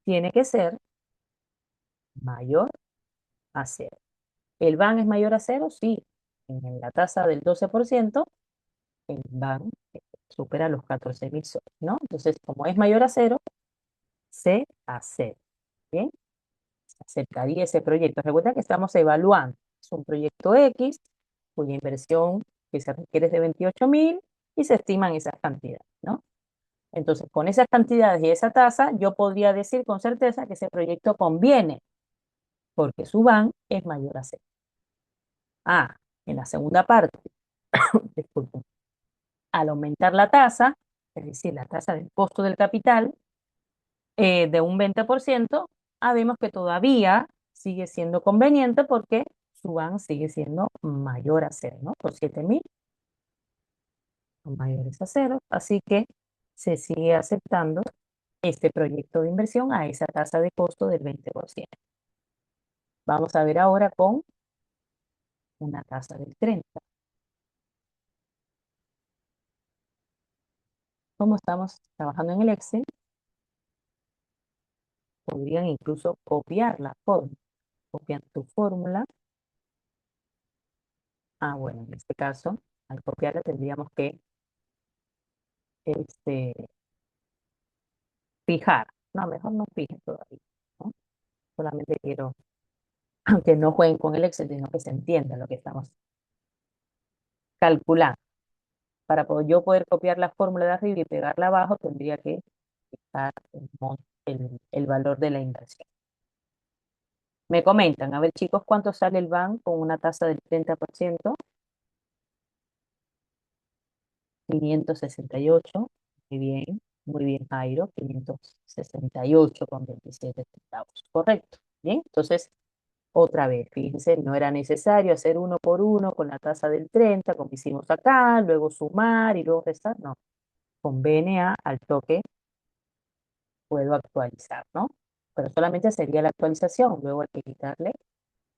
tiene que ser mayor a cero. ¿El BAN es mayor a cero? Sí. En la tasa del 12%, el BAN supera los 14.000 soles, ¿no? Entonces, como es mayor a cero, se acepta. ¿Bien? Se aceptaría ese proyecto. Recuerda que estamos evaluando. Es un proyecto X, cuya inversión que se requiere es de 28.000 y se estiman esas cantidades, ¿no? Entonces, con esas cantidades y esa tasa, yo podría decir con certeza que ese proyecto conviene, porque su BAN es mayor a cero. Ah, en la segunda parte, disculpen, al aumentar la tasa, es decir, la tasa del costo del capital, de un 20%, vemos que todavía sigue siendo conveniente porque su BAN sigue siendo mayor a cero, ¿no? Por 7.000 son mayores a cero, así que se sigue aceptando este proyecto de inversión a esa tasa de costo del 20%. Vamos a ver ahora con una tasa del 30. como estamos trabajando en el Excel, podrían incluso copiar la fórmula. Copian tu fórmula. Ah, bueno, en este caso, al copiarla tendríamos que este, fijar. No, mejor no fijen todavía, ¿no? Solamente quiero que no jueguen con el Excel, sino que se entienda lo que estamos calculando. Para yo poder copiar la fórmula de arriba y pegarla abajo, tendría que fijar el valor de la inversión. Me comentan, a ver chicos, ¿cuánto sale el BAN con una tasa del 30%? 568. Muy bien, Jairo, 568,27 centavos. Correcto. Bien, entonces, otra vez, fíjense, no era necesario hacer uno por uno con la tasa del 30, como hicimos acá, luego sumar y luego restar. No, con BNA al toque puedo actualizar, ¿no? Pero solamente sería la actualización, luego hay que quitarle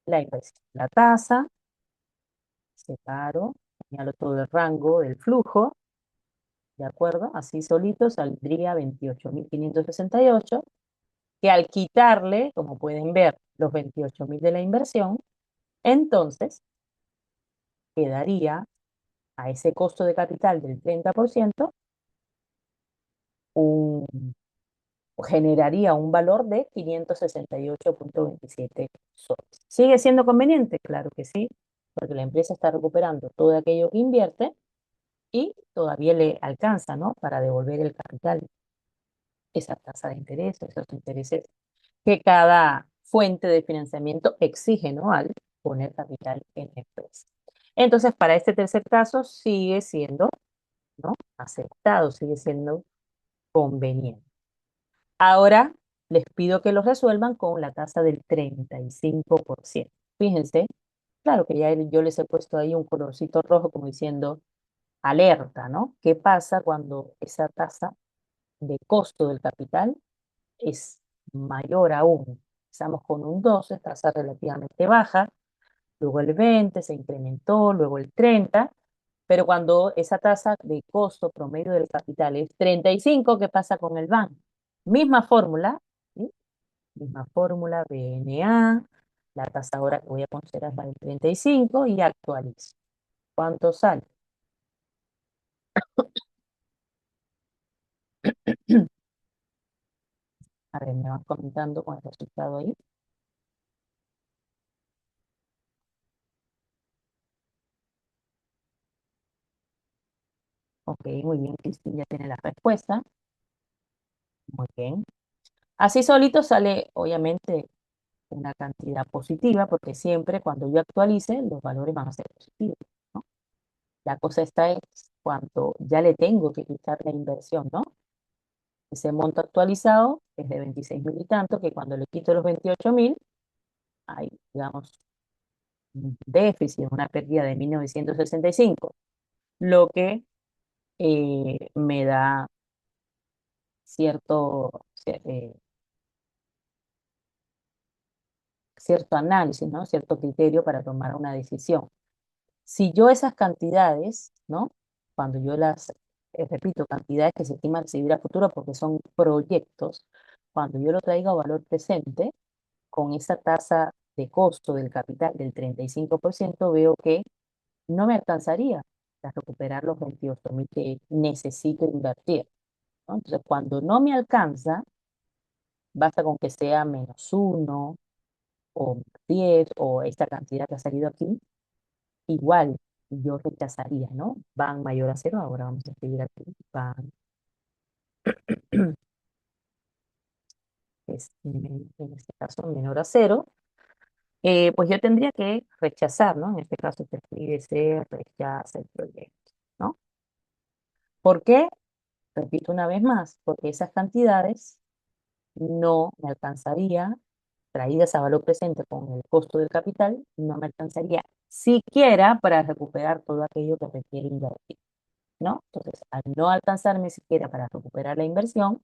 la inversión. La tasa, separo, señalo todo el rango del flujo, ¿de acuerdo? Así solito saldría 28.568, que al quitarle, como pueden ver, los 28.000 de la inversión, entonces quedaría a ese costo de capital del 30%, un, generaría un valor de 568,27 soles. ¿Sigue siendo conveniente? Claro que sí, porque la empresa está recuperando todo aquello que invierte y todavía le alcanza, ¿no? Para devolver el capital, esa tasa de interés, esos intereses que cada fuente de financiamiento exige, ¿no? Al poner capital en la empresa. Entonces, para este tercer caso sigue siendo, ¿no? Aceptado, sigue siendo conveniente. Ahora les pido que lo resuelvan con la tasa del 35%. Fíjense, claro que ya yo les he puesto ahí un colorcito rojo como diciendo alerta, ¿no? ¿Qué pasa cuando esa tasa de costo del capital es mayor aún? Empezamos con un 12, tasa relativamente baja, luego el 20 se incrementó, luego el 30, pero cuando esa tasa de costo promedio del capital es 35, ¿qué pasa con el banco? Misma fórmula, ¿sí? Misma fórmula, BNA, la tasa ahora que voy a considerar es la del 35 y actualizo. ¿Cuánto sale? A ver, me van comentando con el resultado ahí. Ok, muy bien, Cristina ya tiene la respuesta. Muy bien. Así solito sale, obviamente, una cantidad positiva, porque siempre cuando yo actualice, los valores van a ser positivos, ¿no? La cosa está es cuando ya le tengo que quitar la inversión, ¿no? Ese monto actualizado es de 26.000 y tanto, que cuando le quito los 28.000, hay, digamos, un déficit, una pérdida de 1.965, lo que me da cierto análisis, ¿no? Cierto criterio para tomar una decisión. Si yo esas cantidades, ¿no? Cuando yo las, repito, cantidades que se estiman recibir a futuro porque son proyectos, cuando yo lo traigo a valor presente, con esa tasa de costo del capital del 35%, veo que no me alcanzaría para recuperar los 28.000 que necesito invertir, ¿no? Entonces, cuando no me alcanza, basta con que sea -1 o 10 o esta cantidad que ha salido aquí, igual yo rechazaría, ¿no? Van mayor a cero, ahora vamos a escribir aquí, van, en este caso menor a cero, pues yo tendría que rechazar, ¿no? En este caso se escribe se rechaza el proyecto, ¿no? ¿Por qué? Repito una vez más, porque esas cantidades no me alcanzaría, traídas a valor presente con el costo del capital, no me alcanzaría siquiera para recuperar todo aquello que requiere invertir, ¿no? Entonces, al no alcanzarme siquiera para recuperar la inversión,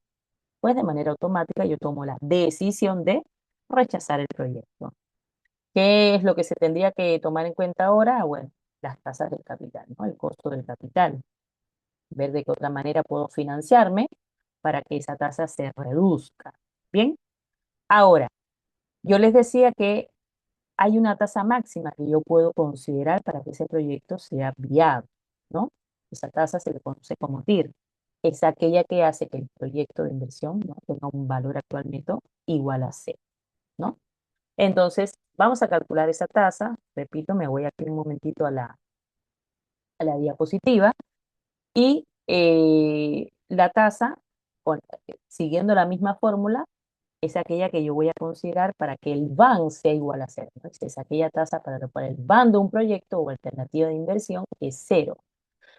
pues de manera automática yo tomo la decisión de rechazar el proyecto. ¿Qué es lo que se tendría que tomar en cuenta ahora? Bueno, las tasas del capital, ¿no? El costo del capital. ver de qué otra manera puedo financiarme para que esa tasa se reduzca. Bien, ahora, yo les decía que hay una tasa máxima que yo puedo considerar para que ese proyecto sea viable, ¿no? Esa tasa se le conoce como TIR. Es aquella que hace que el proyecto de inversión, ¿no?, tenga un valor actual neto igual a cero, ¿no? Entonces, vamos a calcular esa tasa. Repito, me voy aquí un momentito a la diapositiva y la tasa, siguiendo la misma fórmula, es aquella que yo voy a considerar para que el BAN sea igual a cero, ¿no? Es aquella tasa para la cual el BAN de un proyecto o alternativa de inversión es cero.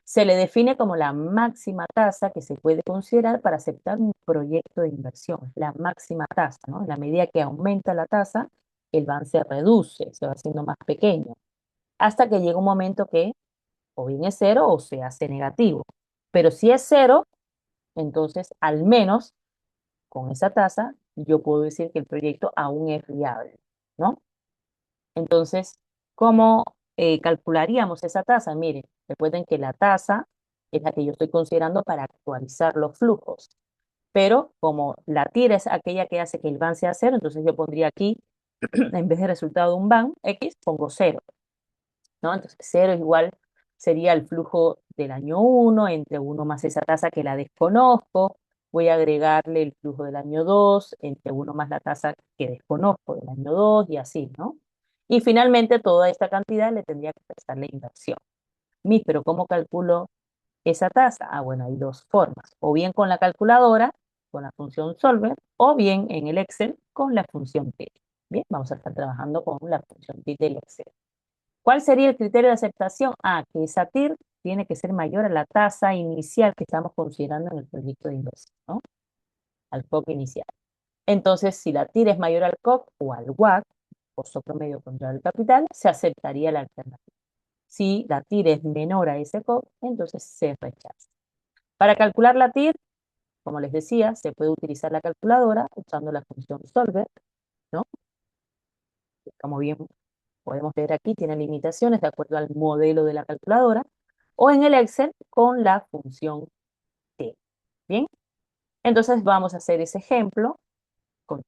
Se le define como la máxima tasa que se puede considerar para aceptar un proyecto de inversión, la máxima tasa, ¿no? En la medida que aumenta la tasa, el BAN se reduce, se va haciendo más pequeño, hasta que llega un momento que o bien es cero o se hace negativo. Pero si es cero, entonces al menos con esa tasa yo puedo decir que el proyecto aún es viable, ¿no? Entonces, ¿cómo calcularíamos esa tasa? Miren, recuerden que la tasa es la que yo estoy considerando para actualizar los flujos, pero como la tira es aquella que hace que el BAN sea cero, entonces yo pondría aquí, en vez de resultado de un BAN X, pongo cero, ¿no? Entonces, cero igual sería el flujo del año uno entre uno más esa tasa que la desconozco. Voy a agregarle el flujo del año 2 entre uno más la tasa que desconozco del año 2 y así, ¿no? Y finalmente toda esta cantidad le tendría que prestar la inversión. Pero ¿cómo calculo esa tasa? Ah, bueno, hay dos formas. O bien con la calculadora, con la función solver, o bien en el Excel con la función TIL. Bien, vamos a estar trabajando con la función TIL del Excel. ¿Cuál sería el criterio de aceptación? Ah, que esa TIR tiene que ser mayor a la tasa inicial que estamos considerando en el proyecto de inversión, ¿no? Al COC inicial. Entonces, si la TIR es mayor al COC o al WACC, costo promedio contra el capital, se aceptaría la alternativa. Si la TIR es menor a ese COC, entonces se rechaza. Para calcular la TIR, como les decía, se puede utilizar la calculadora usando la función solver, ¿no? Como bien podemos ver aquí, tiene limitaciones de acuerdo al modelo de la calculadora, o en el Excel con la función T. Bien, entonces vamos a hacer ese ejemplo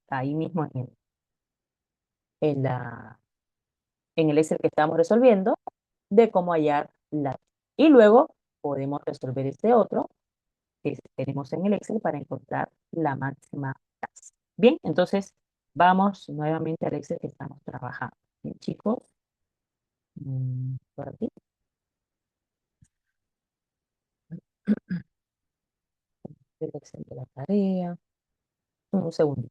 ahí mismo en, la, en el Excel que estamos resolviendo de cómo hallar la. Y luego podemos resolver este otro que tenemos en el Excel para encontrar la máxima tasa. Bien, entonces vamos nuevamente al Excel que estamos trabajando. Bien, chicos, por aquí. El Excel de la tarea. Un segundo.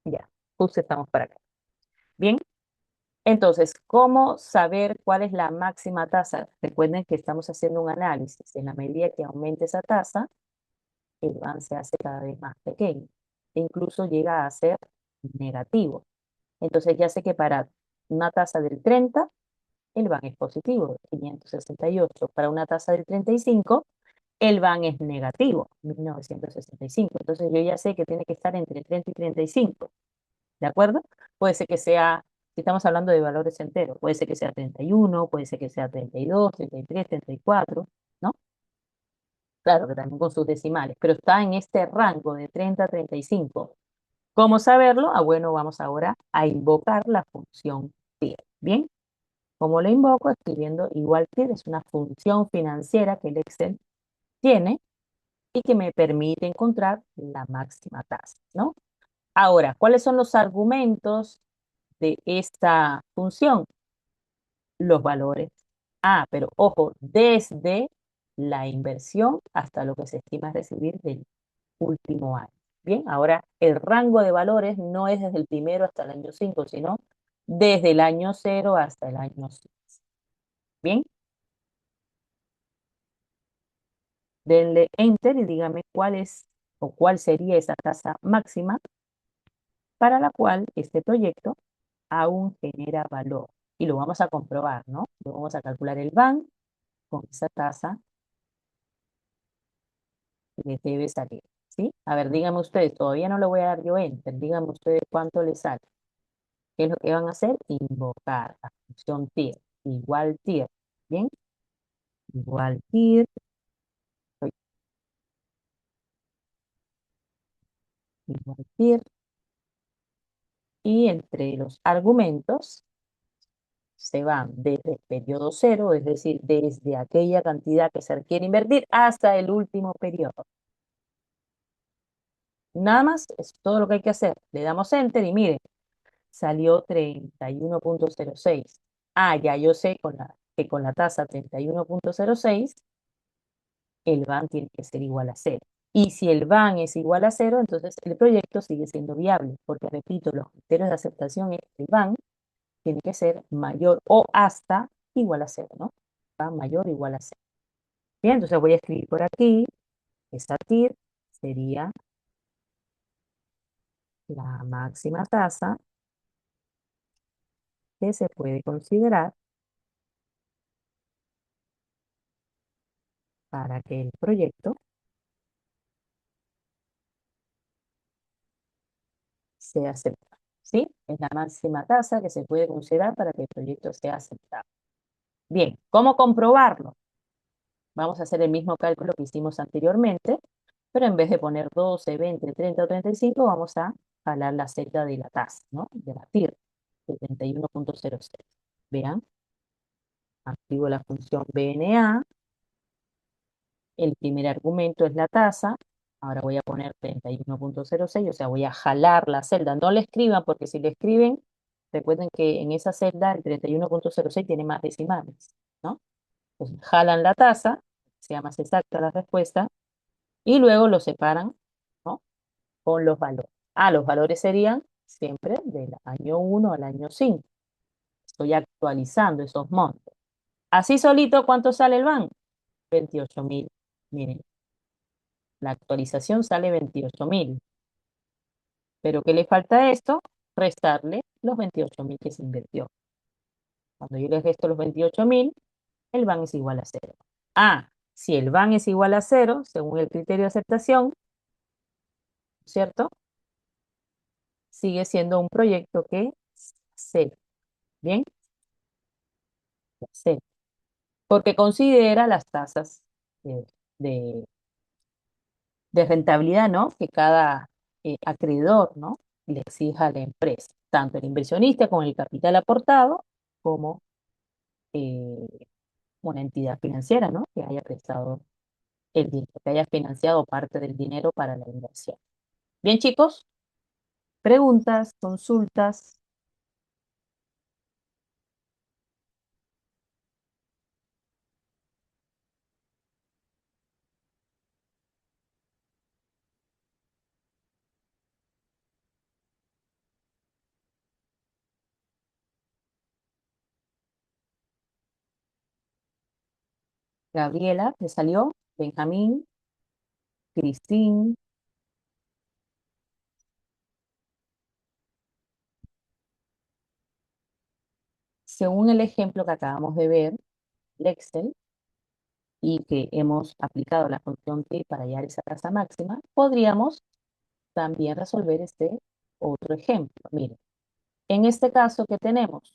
Ya, justo estamos para acá. Bien, entonces, ¿cómo saber cuál es la máxima tasa? Recuerden que estamos haciendo un análisis. En la medida que aumente esa tasa, el BAN se hace cada vez más pequeño e incluso llega a ser negativo. Entonces, ya sé que para una tasa del 30, el BAN es positivo, 568. Para una tasa del 35, el BAN es negativo, 1965. Entonces, yo ya sé que tiene que estar entre 30 y 35. ¿De acuerdo? Puede ser que sea, si estamos hablando de valores enteros, puede ser que sea 31, puede ser que sea 32, 33, 34, ¿no? Claro que también con sus decimales, pero está en este rango de 30 a 35. ¿Cómo saberlo? Ah, bueno, vamos ahora a invocar la función TIR. Bien, ¿cómo lo invoco? Escribiendo igual TIR, es una función financiera que el Excel tiene y que me permite encontrar la máxima tasa, ¿no? Ahora, ¿cuáles son los argumentos de esta función? Los valores. Ah, pero ojo, desde la inversión hasta lo que se estima recibir del último año. Bien, ahora el rango de valores no es desde el primero hasta el año 5, sino desde el año cero hasta el año 6. Bien, denle enter y dígame cuál es o cuál sería esa tasa máxima para la cual este proyecto aún genera valor. Y lo vamos a comprobar, ¿no? Lo vamos a calcular el BAN con esa tasa que les debe salir, ¿sí? A ver, díganme ustedes, todavía no le voy a dar yo enter, díganme ustedes cuánto les sale. ¿Qué es lo que van a hacer? Invocar la función TIR, igual TIR, ¿bien? Igual TIR, uy, igual TIR, y entre los argumentos se van desde el periodo cero, es decir, desde aquella cantidad que se requiere invertir hasta el último periodo. Nada más, es todo lo que hay que hacer. Le damos Enter y mire, salió 31,06. Ah, ya yo sé que con la tasa 31,06 el BAN tiene que ser igual a cero. Y si el BAN es igual a cero, entonces el proyecto sigue siendo viable, porque repito, los criterios de aceptación es que el BAN tiene que ser mayor o hasta igual a cero, ¿no? BAN mayor o igual a cero. Bien, entonces voy a escribir por aquí, esa TIR sería la máxima tasa que se puede considerar para que el proyecto sea aceptado. ¿Sí? Es la máxima tasa que se puede considerar para que el proyecto sea aceptado. Bien, ¿cómo comprobarlo? Vamos a hacer el mismo cálculo que hicimos anteriormente, pero en vez de poner 12, 20, 30 o 35, vamos a jalar la celda de la tasa, ¿no? De la TIR, 71,06. Vean, activo la función BNA. El primer argumento es la tasa. Ahora voy a poner 31,06, o sea, voy a jalar la celda. No le escriban, porque si le escriben, recuerden que en esa celda el 31,06 tiene más decimales, ¿no? Entonces, jalan la tasa, sea más exacta la respuesta, y luego lo separan, ¿no? Con los valores. Ah, los valores serían siempre del año 1 al año 5. Estoy actualizando esos montos. Así solito, ¿cuánto sale el banco? 28.000. Miren, la actualización sale 28.000. Pero ¿qué le falta a esto? Restarle los 28.000 que se invirtió. Cuando yo les resto los 28.000, el BAN es igual a cero. Ah, si el BAN es igual a cero, según el criterio de aceptación, ¿cierto? Sigue siendo un proyecto que es cero. ¿Bien? Cero. Porque considera las tasas de, de- de rentabilidad, ¿no? Que cada acreedor, ¿no? Le exija a la empresa, tanto el inversionista con el capital aportado, como eh, una entidad financiera, ¿no? Que haya prestado el dinero, que haya financiado parte del dinero para la inversión. Bien, chicos, preguntas, consultas. Gabriela, ¿le salió? Benjamín, Cristín. Según el ejemplo que acabamos de ver, el Excel, y que hemos aplicado la función T para hallar esa tasa máxima, podríamos también resolver este otro ejemplo. Miren, en este caso que tenemos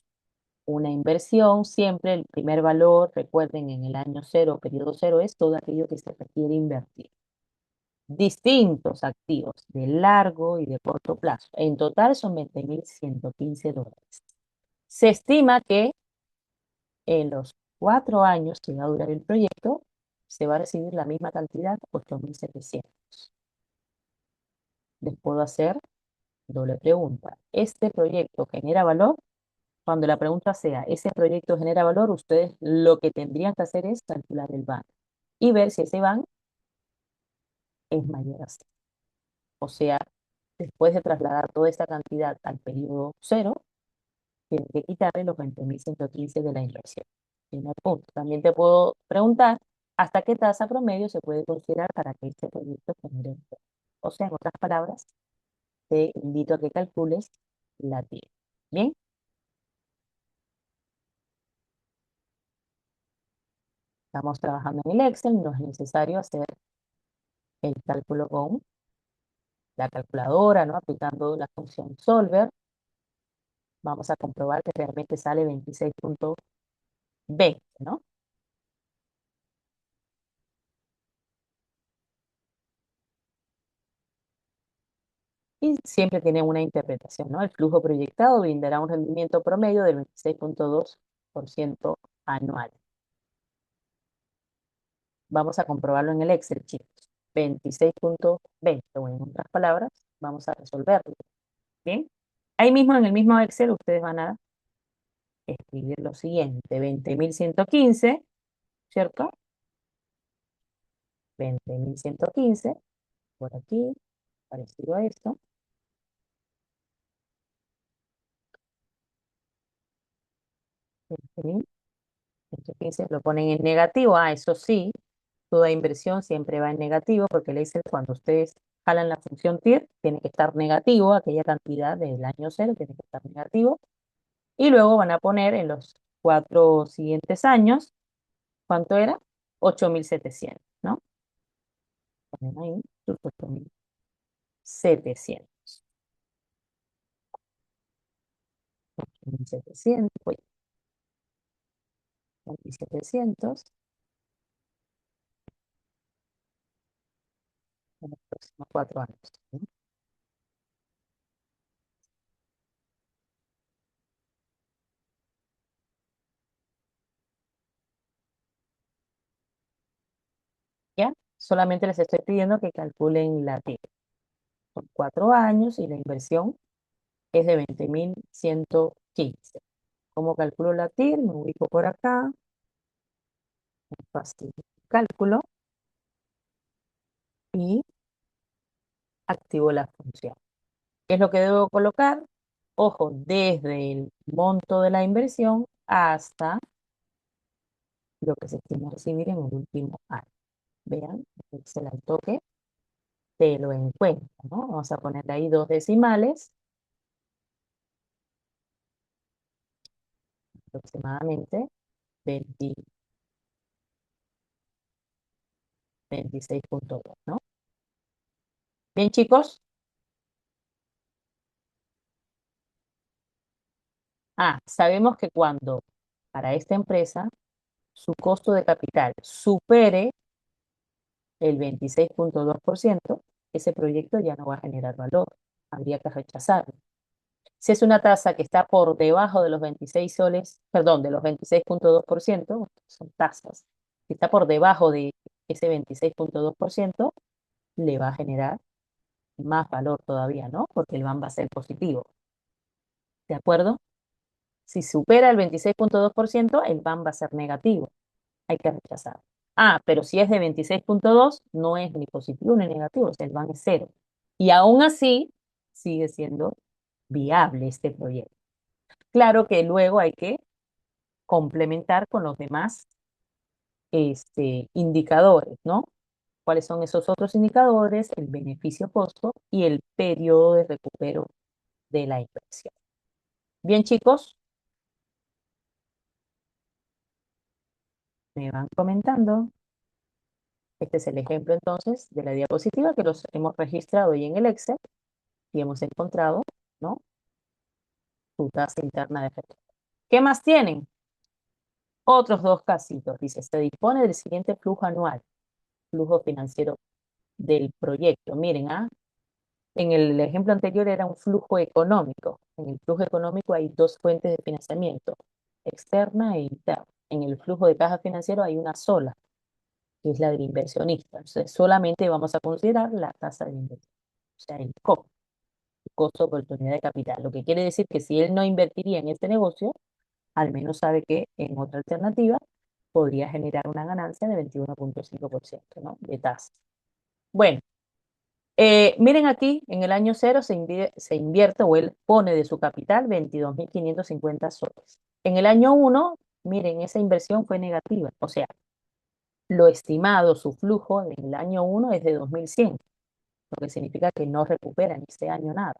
una inversión, siempre el primer valor, recuerden, en el año cero, periodo cero, es todo aquello que se requiere invertir. Distintos activos de largo y de corto plazo. En total son $20.115. Se estima que en los 4 años que va a durar el proyecto, se va a recibir la misma cantidad, 8.700. Les puedo hacer doble pregunta. ¿Este proyecto genera valor? Cuando la pregunta sea, ¿ese proyecto genera valor? Ustedes lo que tendrían que hacer es calcular el BAN y ver si ese BAN es mayor a cero. O sea, después de trasladar toda esta cantidad al periodo cero, tienen que quitarle los 20.115 de la inversión. Primer punto. También te puedo preguntar hasta qué tasa promedio se puede considerar para que este proyecto genere valor. O sea, en otras palabras, te invito a que calcules la TIR. Bien, estamos trabajando en el Excel, no es necesario hacer el cálculo con la calculadora, ¿no? Aplicando la función solver. vamos a comprobar que realmente sale 26,20, ¿no? Y siempre tiene una interpretación, ¿no? El flujo proyectado brindará un rendimiento promedio del 26,2% anual. Vamos a comprobarlo en el Excel, chicos. 26,20, o en otras palabras, vamos a resolverlo. ¿Bien? Ahí mismo, en el mismo Excel, ustedes van a escribir lo siguiente: 20.115, ¿cierto? 20.115, por aquí, parecido a esto. 20.115 lo ponen en negativo. Ah, eso sí, toda inversión siempre va en negativo, porque el Excel, cuando ustedes jalan la función TIR, tiene que estar negativo, aquella cantidad del año cero tiene que estar negativo. Y luego van a poner en los 4 siguientes años, ¿cuánto era? 8.700, ¿no? Ponen ahí sus 8.700. 8.700, pues, 8.700 en los próximos 4 años, ¿no? ¿Ya? Solamente les estoy pidiendo que calculen la TIR. Son 4 años y la inversión es de 20.115. ¿Cómo calculo la TIR? Me ubico por acá, fácil cálculo y activo la función. ¿Qué es lo que debo colocar? Ojo, desde el monto de la inversión hasta lo que se estima recibir en el último año. Vean, Excel al toque te lo encuentra, ¿no? Vamos a ponerle ahí dos decimales, aproximadamente 20, 26,2, ¿no? Bien, chicos. Sabemos que cuando para esta empresa su costo de capital supere el 26,2%, ese proyecto ya no va a generar valor. Habría que rechazarlo. Si es una tasa que está por debajo de los 26 soles, perdón, de los 26,2%, son tasas, si está por debajo de ese 26,2%, le va a generar más valor todavía, ¿no? Porque el BAM va a ser positivo. ¿De acuerdo? Si supera el 26,2%, el BAM va a ser negativo. Hay que rechazar. Pero si es de 26,2, no es ni positivo ni negativo, o sea, el BAM es cero. Y aún así, sigue siendo viable este proyecto. Claro que luego hay que complementar con los demás indicadores, ¿no? ¿Cuáles son esos otros indicadores? El beneficio-costo y el periodo de recupero de la inversión. Bien, chicos, me van comentando. Este es el ejemplo entonces de la diapositiva que los hemos registrado hoy en el Excel y hemos encontrado, ¿no? Su tasa interna de efecto. ¿Qué más tienen? Otros dos casitos. Dice, se dispone del siguiente flujo anual, flujo financiero del proyecto. Miren, en el ejemplo anterior era un flujo económico. En el flujo económico hay dos fuentes de financiamiento, externa e interna. En el flujo de caja financiero hay una sola, que es la del inversionista. Entonces, solamente vamos a considerar la tasa de inversión, o sea, el COP, el costo de oportunidad de capital. Lo que quiere decir que si él no invertiría en este negocio, al menos sabe que en otra alternativa podría generar una ganancia de 21,5%, ¿no? De tasa. Bueno, miren aquí, en el año cero se invierte o él pone de su capital 22.550 soles. En el año uno, miren, esa inversión fue negativa. O sea, lo estimado, su flujo en el año uno es de 2.100, lo que significa que no recupera en ese año nada.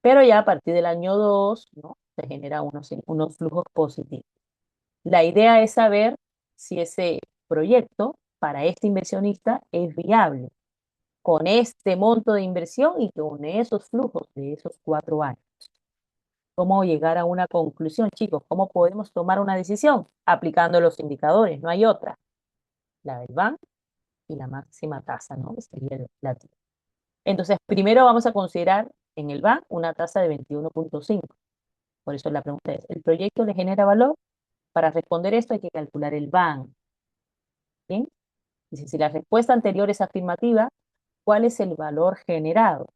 Pero ya a partir del año 2, ¿no? Se genera unos flujos positivos. La idea es saber si ese proyecto para este inversionista es viable con este monto de inversión y con esos flujos de esos 4 años. ¿Cómo llegar a una conclusión, chicos? ¿Cómo podemos tomar una decisión? Aplicando los indicadores, no hay otra. La del BAN y la máxima tasa, ¿no? Que sería la TIR. Entonces, primero vamos a considerar en el BAN una tasa de 21,5. Por eso la pregunta es, ¿el proyecto le genera valor? Para responder esto hay que calcular el BAN. ¿Bien? Dice, si la respuesta anterior es afirmativa, ¿cuál es el valor generado?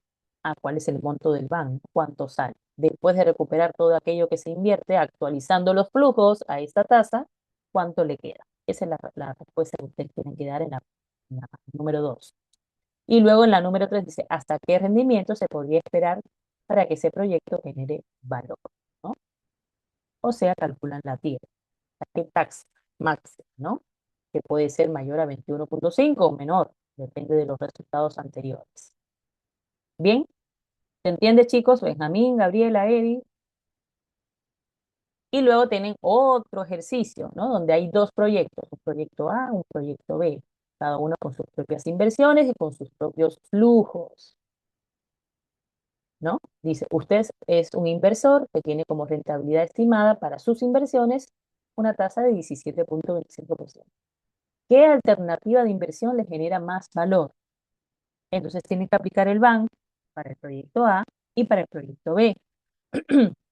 ¿Cuál es el monto del BAN? ¿Cuánto sale? Después de recuperar todo aquello que se invierte, actualizando los flujos a esta tasa, ¿cuánto le queda? Esa es la respuesta que ustedes tienen que dar en la número 2. Y luego en la número 3 dice, ¿hasta qué rendimiento se podría esperar para que ese proyecto genere valor? ¿No? O sea, calculan la TIR, la tax máxima, ¿no? Que puede ser mayor a 21,5 o menor, depende de los resultados anteriores. Bien, ¿se entiende, chicos? Benjamín, Gabriela, Eddie. Y luego tienen otro ejercicio, ¿no? Donde hay dos proyectos, un proyecto A, un proyecto B, cada uno con sus propias inversiones y con sus propios flujos, ¿no? Dice, usted es un inversor que tiene como rentabilidad estimada para sus inversiones una tasa de 17,25%. ¿Qué alternativa de inversión le genera más valor? Entonces tienen que aplicar el BAN para el proyecto A y para el proyecto B.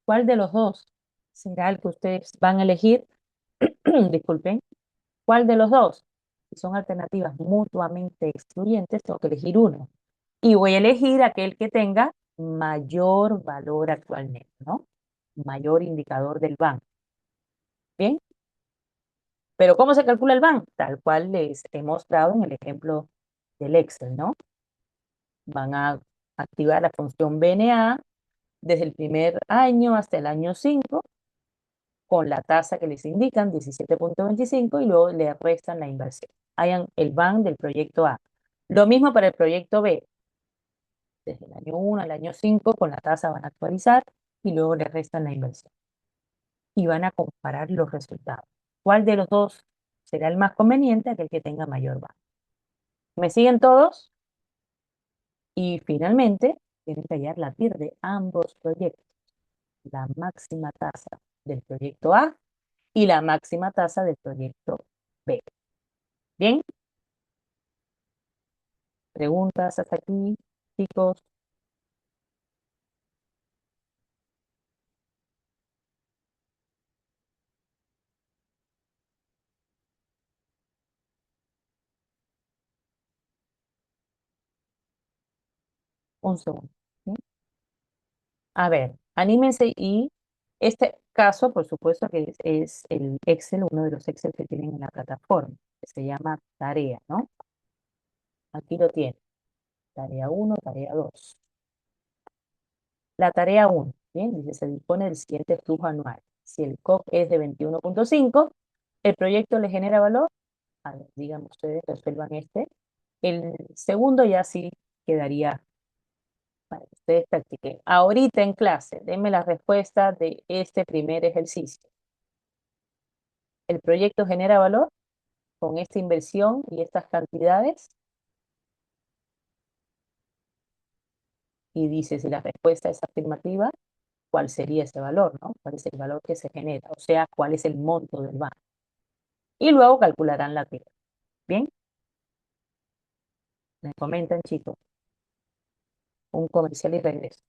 ¿Cuál de los dos será el que ustedes van a elegir? Disculpen. ¿Cuál de los dos? Si son alternativas mutuamente excluyentes, tengo que elegir uno. Y voy a elegir aquel que tenga mayor valor actualmente, ¿no? Mayor indicador del BAN. ¿Bien? Pero ¿cómo se calcula el BAN? Tal cual les he mostrado en el ejemplo del Excel, ¿no? Van a activar la función BNA desde el primer año hasta el año 5 con la tasa que les indican, 17,25, y luego le restan la inversión. Hayan el BAN del proyecto A. Lo mismo para el proyecto B. Desde el año 1 al año 5 con la tasa van a actualizar y luego le restan la inversión. Y van a comparar los resultados. ¿Cuál de los dos será el más conveniente? Aquel que tenga mayor BAN. ¿Me siguen todos? Y finalmente, tienen que hallar la TIR de ambos proyectos. La máxima tasa del proyecto A y la máxima tasa del proyecto B. Bien, preguntas hasta aquí, chicos. Un segundo. ¿Sí? A ver, anímense y este caso, por supuesto, que es el Excel, uno de los Excel que tienen en la plataforma, que se llama tarea, ¿no? Aquí lo tienen. Tarea uno, tarea 2. La tarea uno, ¿bien? Dice, se dispone del siguiente flujo anual. Si el COP es de 21,5, ¿el proyecto le genera valor? A ver, digan ustedes, resuelvan este. El segundo ya sí quedaría para que ustedes practiquen. Ahorita en clase, denme la respuesta de este primer ejercicio. ¿El proyecto genera valor con esta inversión y estas cantidades? Y dice, si la respuesta es afirmativa, ¿cuál sería ese valor, no? ¿Cuál es el valor que se genera? O sea, ¿cuál es el monto del banco? Y luego calcularán la TIR. ¿Bien? Me comentan, chicos. Un comercial y regreso.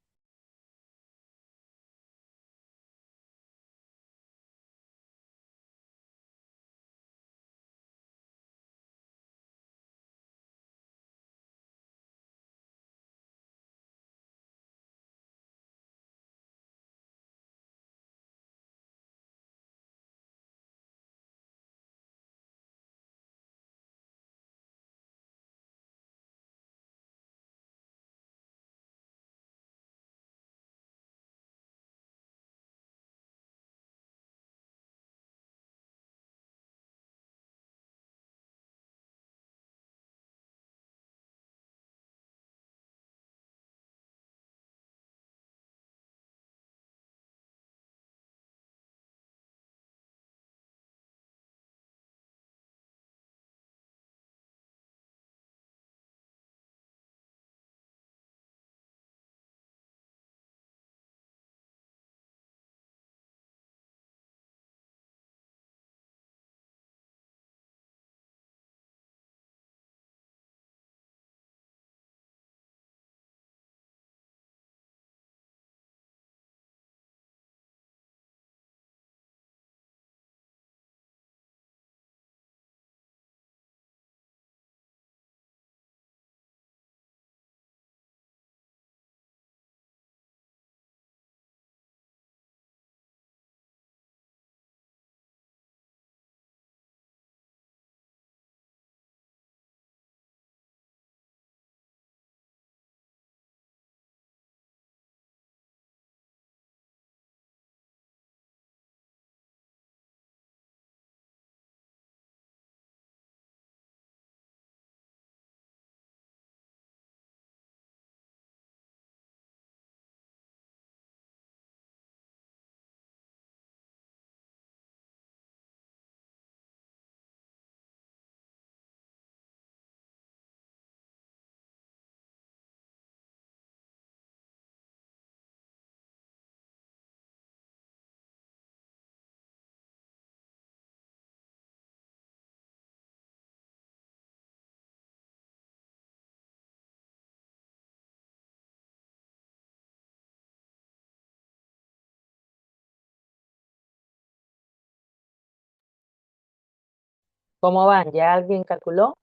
¿Cómo van? ¿Ya alguien calculó?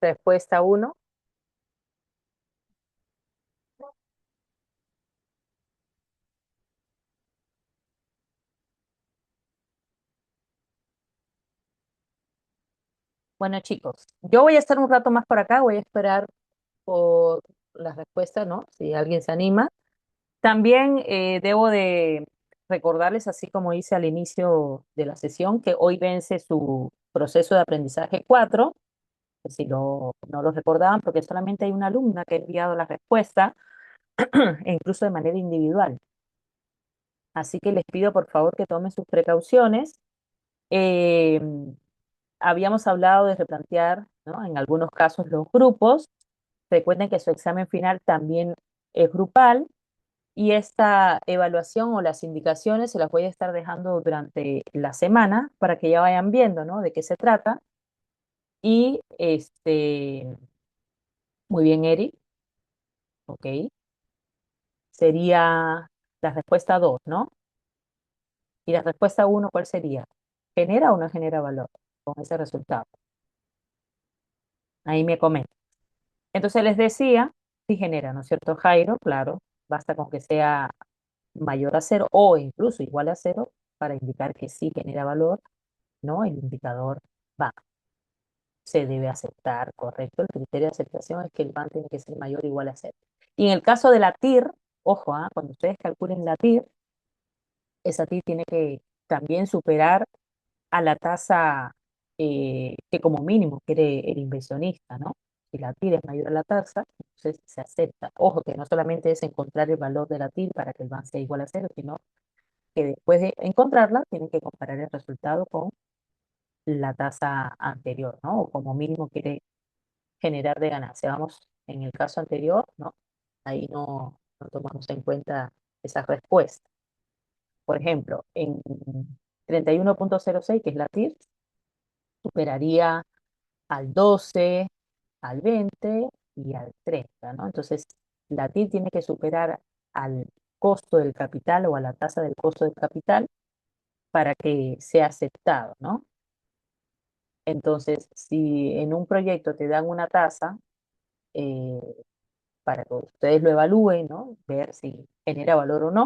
Respuesta uno. Bueno, chicos, yo voy a estar un rato más por acá, voy a esperar por las respuestas, ¿no? Si alguien se anima. También debo de recordarles, así como hice al inicio de la sesión, que hoy vence su proceso de aprendizaje 4, que si no lo recordaban, porque solamente hay una alumna que ha enviado la respuesta, e incluso de manera individual. Así que les pido por favor que tomen sus precauciones. Eh, Habíamos hablado de replantear, ¿no? En algunos casos los grupos. Recuerden que su examen final también es grupal y esta evaluación o las indicaciones se las voy a estar dejando durante la semana para que ya vayan viendo, ¿no? De qué se trata. Y muy bien, Eric, ok. Sería la respuesta 2, ¿no? Y la respuesta uno, ¿cuál sería? ¿Genera o no genera valor con ese resultado? Ahí me comenta. Entonces les decía, si genera, ¿no es cierto, Jairo? Claro, basta con que sea mayor a cero o incluso igual a cero para indicar que sí genera valor, ¿no? El indicador va, se debe aceptar, correcto. El criterio de aceptación es que el van tiene que ser mayor o igual a cero. Y en el caso de la TIR, ojo, cuando ustedes calculen la TIR, esa TIR tiene que también superar a la tasa que como mínimo quiere el inversionista, ¿no? Si la TIR es mayor a la tasa, entonces se acepta. Ojo, que no solamente es encontrar el valor de la TIR para que el BAN sea igual a cero, sino que después de encontrarla, tienen que comparar el resultado con la tasa anterior, ¿no? O como mínimo quiere generar de ganancia. Vamos, en el caso anterior, ¿no? Ahí no tomamos en cuenta esa respuesta. Por ejemplo, en 31,06, que es la TIR, superaría al 12, al 20 y al 30, ¿no? Entonces, la TIR tiene que superar al costo del capital o a la tasa del costo del capital para que sea aceptado, ¿no? Entonces, si en un proyecto te dan una tasa eh, para que ustedes lo evalúen, ¿no? Ver si genera valor o no,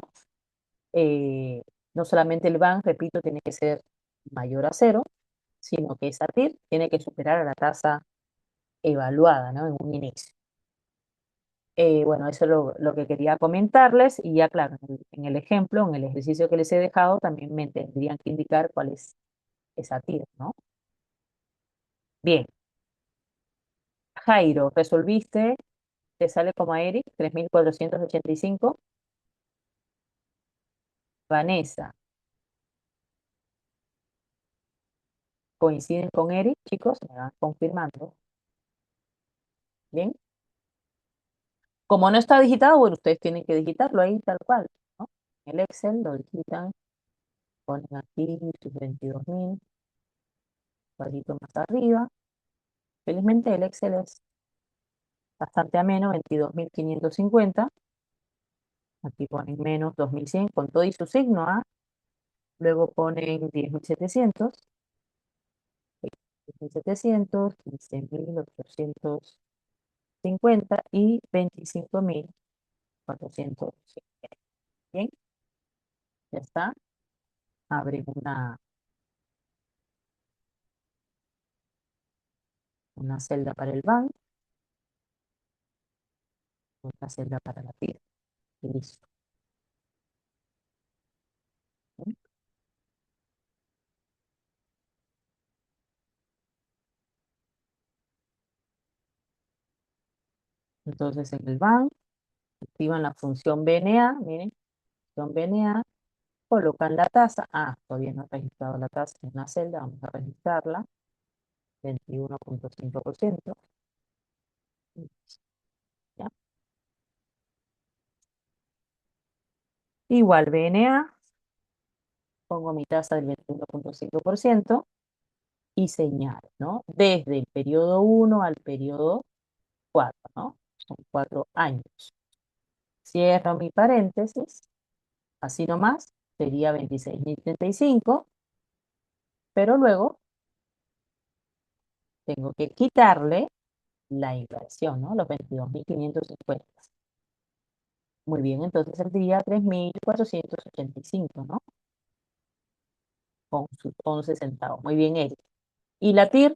eh, no solamente el BAN, repito, tiene que ser mayor a cero, sino que esa TIR tiene que superar a la tasa evaluada, ¿no? En un inicio. Bueno, eso es lo que quería comentarles y ya claro, en el ejemplo, en el ejercicio que les he dejado, también me tendrían que indicar cuál es esa TIR, ¿no? Bien, Jairo, resolviste, te sale como a Eric, 3.485. Vanessa, coinciden con Eric, chicos, me van confirmando. Bien, como no está digitado, bueno, ustedes tienen que digitarlo ahí tal cual, ¿no? En el Excel lo digitan, ponen aquí sus 22.000, cuadrito más arriba. Felizmente el Excel es bastante ameno, 22.550. Aquí ponen menos 2.100 con todo y su signo, ¿ah? Luego ponen 10.700, 10.700, 15.850 y 25.400. Bien, ya está. Abren una celda para el banco, otra celda para la tira. Y listo. ¿Sí? Entonces en el banco activan la función BNA, miren, función BNA, colocan la tasa. Todavía no he registrado la tasa en una celda, vamos a registrarla, 21,5%. ¿Ya? Igual BNA, pongo mi tasa del 21,5% y señalo, ¿no? Desde el periodo 1 al periodo 4, ¿no? Son 4 años. Cierro mi paréntesis, así nomás, sería 26.035, pero luego tengo que quitarle la inversión, ¿no? Los 22.550. Muy bien, entonces saldría 3.485, ¿no? Con sus 11 centavos. Muy bien, Eric. ¿Y la TIR?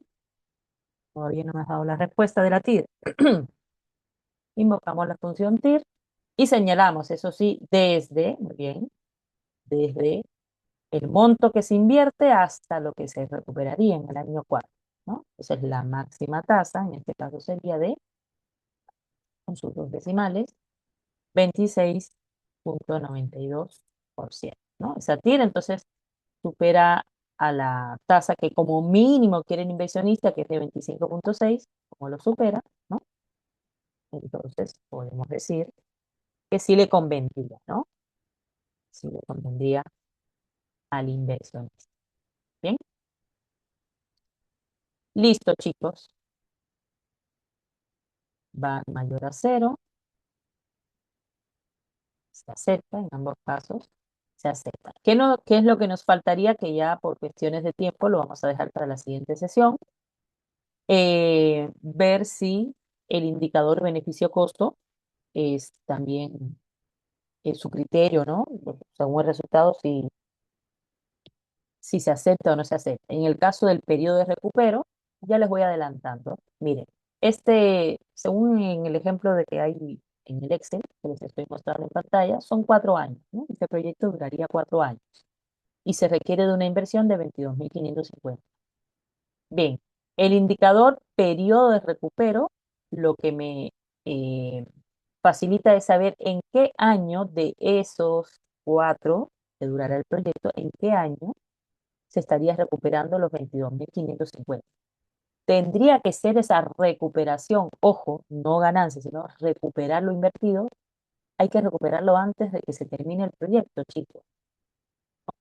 Todavía no me has dado la respuesta de la TIR. Invocamos la función TIR y señalamos, eso sí, muy bien, desde el monto que se invierte hasta lo que se recuperaría en el año 4, ¿no? Entonces la máxima tasa, en este caso sería de, con sus dos decimales, 26,92%, ¿no? Esa TIR entonces supera a la tasa que como mínimo quiere el inversionista, que es de 25,6, como lo supera, ¿no? Entonces podemos decir que sí le convendría, ¿no? Sí le convendría al inversionista. Bien, listo, chicos. Va mayor a cero, se acepta en ambos casos, se acepta. ¿Qué, no, qué es lo que nos faltaría? Que ya por cuestiones de tiempo lo vamos a dejar para la siguiente sesión. Ver si el indicador beneficio-costo es también su criterio, ¿no? Según el resultado, si se acepta o no se acepta. En el caso del periodo de recupero, ya les voy adelantando. Miren, según en el ejemplo de que hay en el Excel, que les estoy mostrando en pantalla, son 4 años, ¿no? Este proyecto duraría 4 años y se requiere de una inversión de 22.550. Bien, el indicador periodo de recupero lo que me eh, facilita es saber en qué año de esos 4 que durará el proyecto, en qué año se estaría recuperando los 22.550. Tendría que ser esa recuperación, ojo, no ganancia, sino recuperar lo invertido. Hay que recuperarlo antes de que se termine el proyecto, chicos.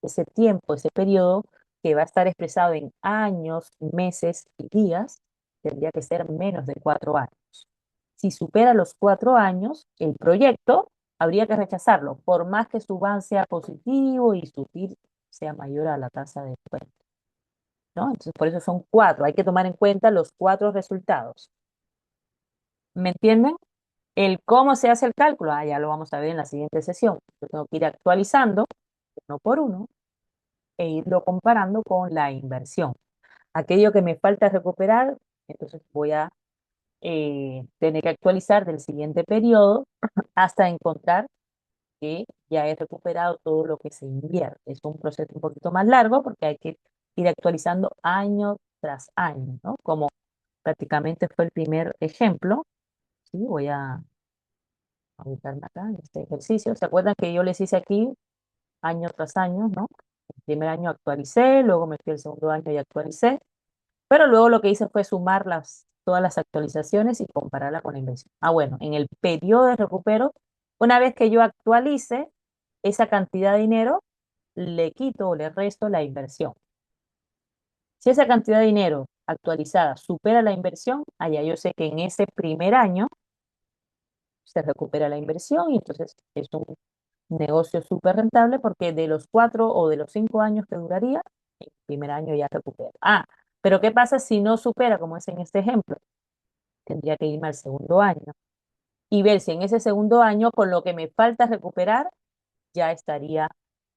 Ese tiempo, ese periodo que va a estar expresado en años, meses y días, tendría que ser menos de 4 años. Si supera los 4 años, el proyecto habría que rechazarlo, por más que su BAN sea positivo y su TIR sea mayor a la tasa de descuento, ¿no? Entonces, por eso son 4. Hay que tomar en cuenta los 4 resultados. ¿Me entienden? El cómo se hace el cálculo, ya lo vamos a ver en la siguiente sesión. Yo tengo que ir actualizando uno por uno e irlo comparando con la inversión. Aquello que me falta recuperar, entonces voy a tener que actualizar del siguiente periodo hasta encontrar que ya he recuperado todo lo que se invierte. Es un proceso un poquito más largo porque hay que ir actualizando año tras año, ¿no? Como prácticamente fue el primer ejemplo, ¿sí? Voy a ubicarme acá en este ejercicio. ¿Se acuerdan que yo les hice aquí año tras año, ¿no? El primer año actualicé, luego me fui el segundo año y actualicé, pero luego lo que hice fue sumar todas las actualizaciones y compararla con la inversión. Ah, bueno, en el periodo de recupero, una vez que yo actualice esa cantidad de dinero, le quito o le resto la inversión. Si esa cantidad de dinero actualizada supera la inversión, allá yo sé que en ese primer año se recupera la inversión y entonces es un negocio súper rentable porque de los 4 o de los 5 años que duraría, el primer año ya recupera. Ah, pero ¿qué pasa si no supera, como es en este ejemplo? Tendría que irme al segundo año y ver si en ese segundo año, con lo que me falta recuperar, ya estaría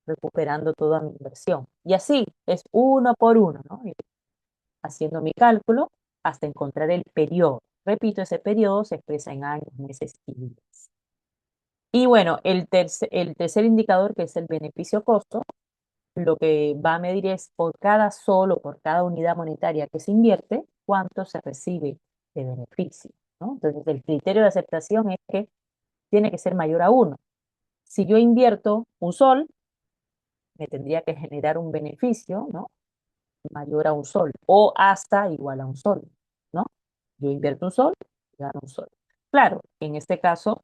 recuperando toda mi inversión. Y así es uno por uno, ¿no? Ir haciendo mi cálculo hasta encontrar el periodo. Repito, ese periodo se expresa en años, meses y días. Y bueno, el tercer indicador, que es el beneficio-costo, lo que va a medir es por cada unidad monetaria que se invierte, cuánto se recibe de beneficio, ¿no? Entonces, el criterio de aceptación es que tiene que ser mayor a 1. Si yo invierto un sol, me tendría que generar un beneficio, ¿no? Mayor a un sol o hasta igual a un sol, ¿no? Yo invierto un sol, gano un sol. Claro, en este caso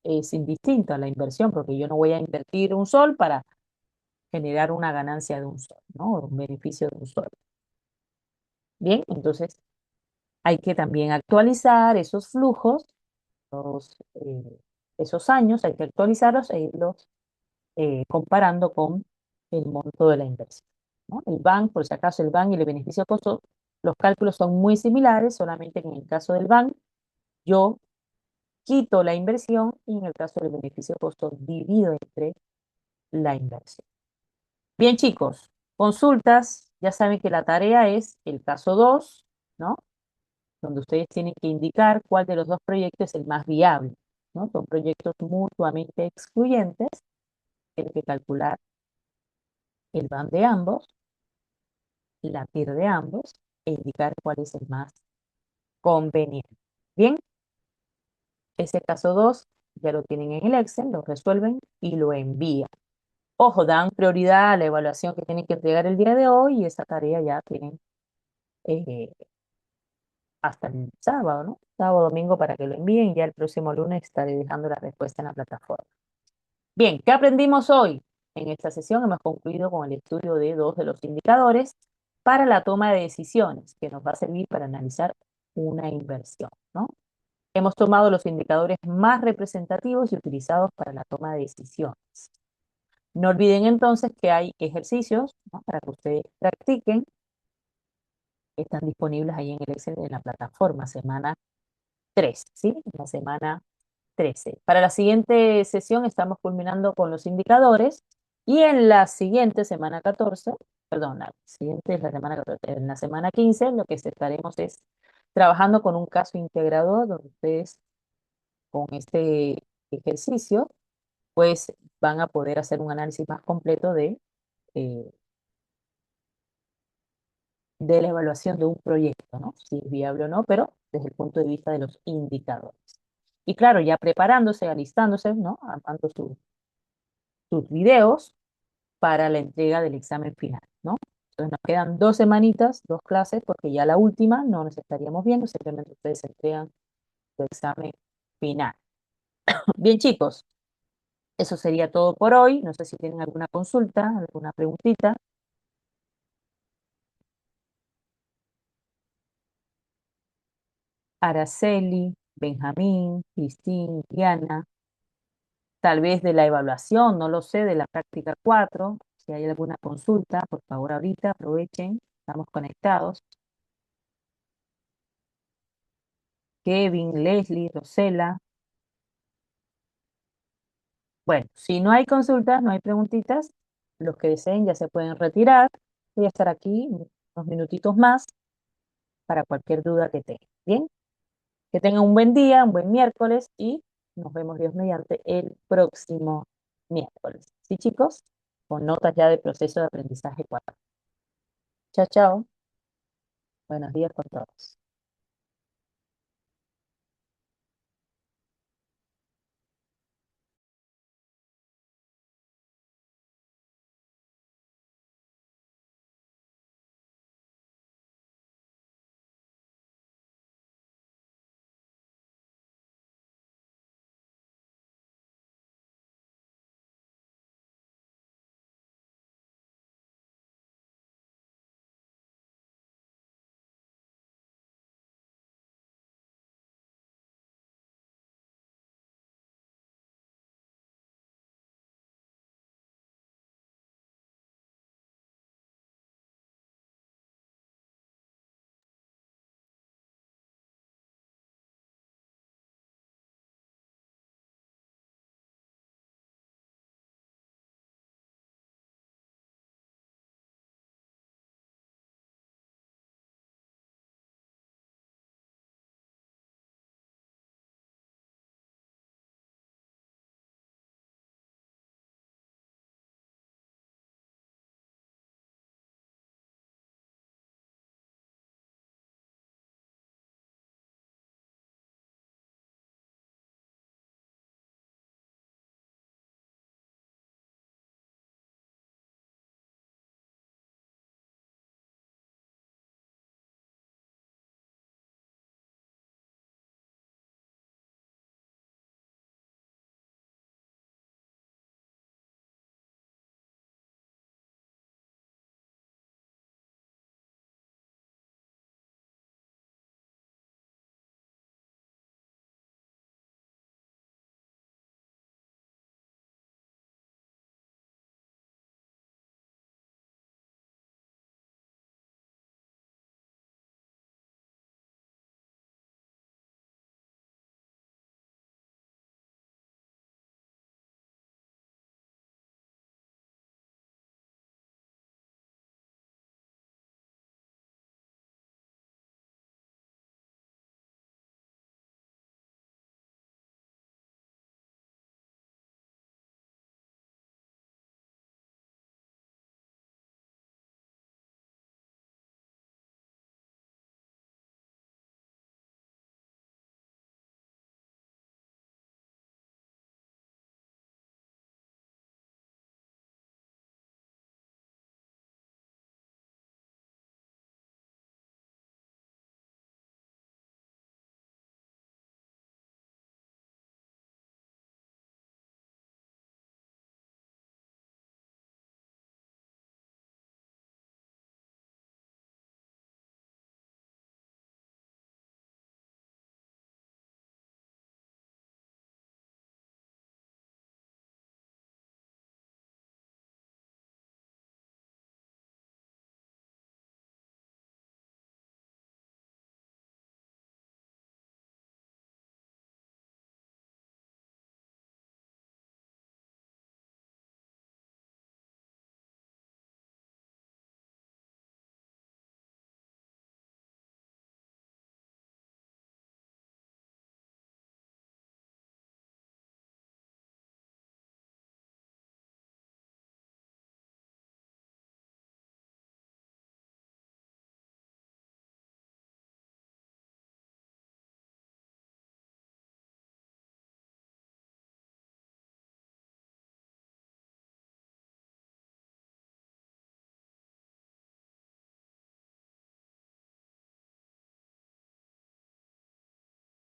es indistinto a la inversión porque yo no voy a invertir un sol para generar una ganancia de un sol, ¿no? Un beneficio de un sol. Bien, entonces hay que también actualizar esos flujos, los, esos años, hay que actualizarlos e irlos comparando con el monto de la inversión, ¿no? El BAN, por si acaso, el BAN y el beneficio costo Los cálculos son muy similares, solamente que en el caso del BAN, yo quito la inversión y en el caso del beneficio-costo divido entre la inversión. Bien, chicos, consultas. Ya saben que la tarea es el caso 2, ¿no? Donde ustedes tienen que indicar cuál de los dos proyectos es el más viable, ¿no? Son proyectos mutuamente excluyentes. Tienen que calcular el BAM de ambos, la TIR de ambos e indicar cuál es el más conveniente. Bien, ese caso 2 ya lo tienen en el Excel, lo resuelven y lo envían. Ojo, dan prioridad a la evaluación que tienen que entregar el día de hoy y esa tarea ya tienen eh, hasta el sábado, ¿no? Sábado, domingo para que lo envíen y ya el próximo lunes estaré dejando la respuesta en la plataforma. Bien, ¿qué aprendimos hoy? En esta sesión hemos concluido con el estudio de dos de los indicadores para la toma de decisiones que nos va a servir para analizar una inversión, ¿no? Hemos tomado los indicadores más representativos y utilizados para la toma de decisiones. No olviden entonces que hay ejercicios, ¿no?, para que ustedes practiquen. Están disponibles ahí en el Excel de la plataforma, semana 3, ¿sí? En la semana 13. Para la siguiente sesión estamos culminando con los indicadores y en la siguiente semana 14, perdón, la siguiente es la semana 14, en la semana 15 lo que estaremos es trabajando con un caso integrador donde ustedes con este ejercicio pues van a poder hacer un análisis más completo eh, de la evaluación de un proyecto, ¿no? Si es viable o no, pero desde el punto de vista de los indicadores. Y claro, ya preparándose, alistándose, ¿no? Armando sus videos para la entrega del examen final, ¿no? Entonces nos quedan 2 semanitas, 2 clases, porque ya la última no nos estaríamos viendo, simplemente ustedes entregan su examen final. Bien, chicos, eso sería todo por hoy. No sé si tienen alguna consulta, alguna preguntita. Araceli, Benjamín, Cristín, Diana, tal vez de la evaluación, no lo sé, de la práctica 4. Si hay alguna consulta, por favor ahorita aprovechen, estamos conectados. Kevin, Leslie, Rosela. Bueno, si no hay consultas, no hay preguntitas, los que deseen ya se pueden retirar. Voy a estar aquí unos minutitos más para cualquier duda que tengan. Bien, que tengan un buen día, un buen miércoles y nos vemos Dios mediante el próximo miércoles. ¿Sí, chicos? Con notas ya de proceso de aprendizaje 4. Chao, chao. Buenos días con todos.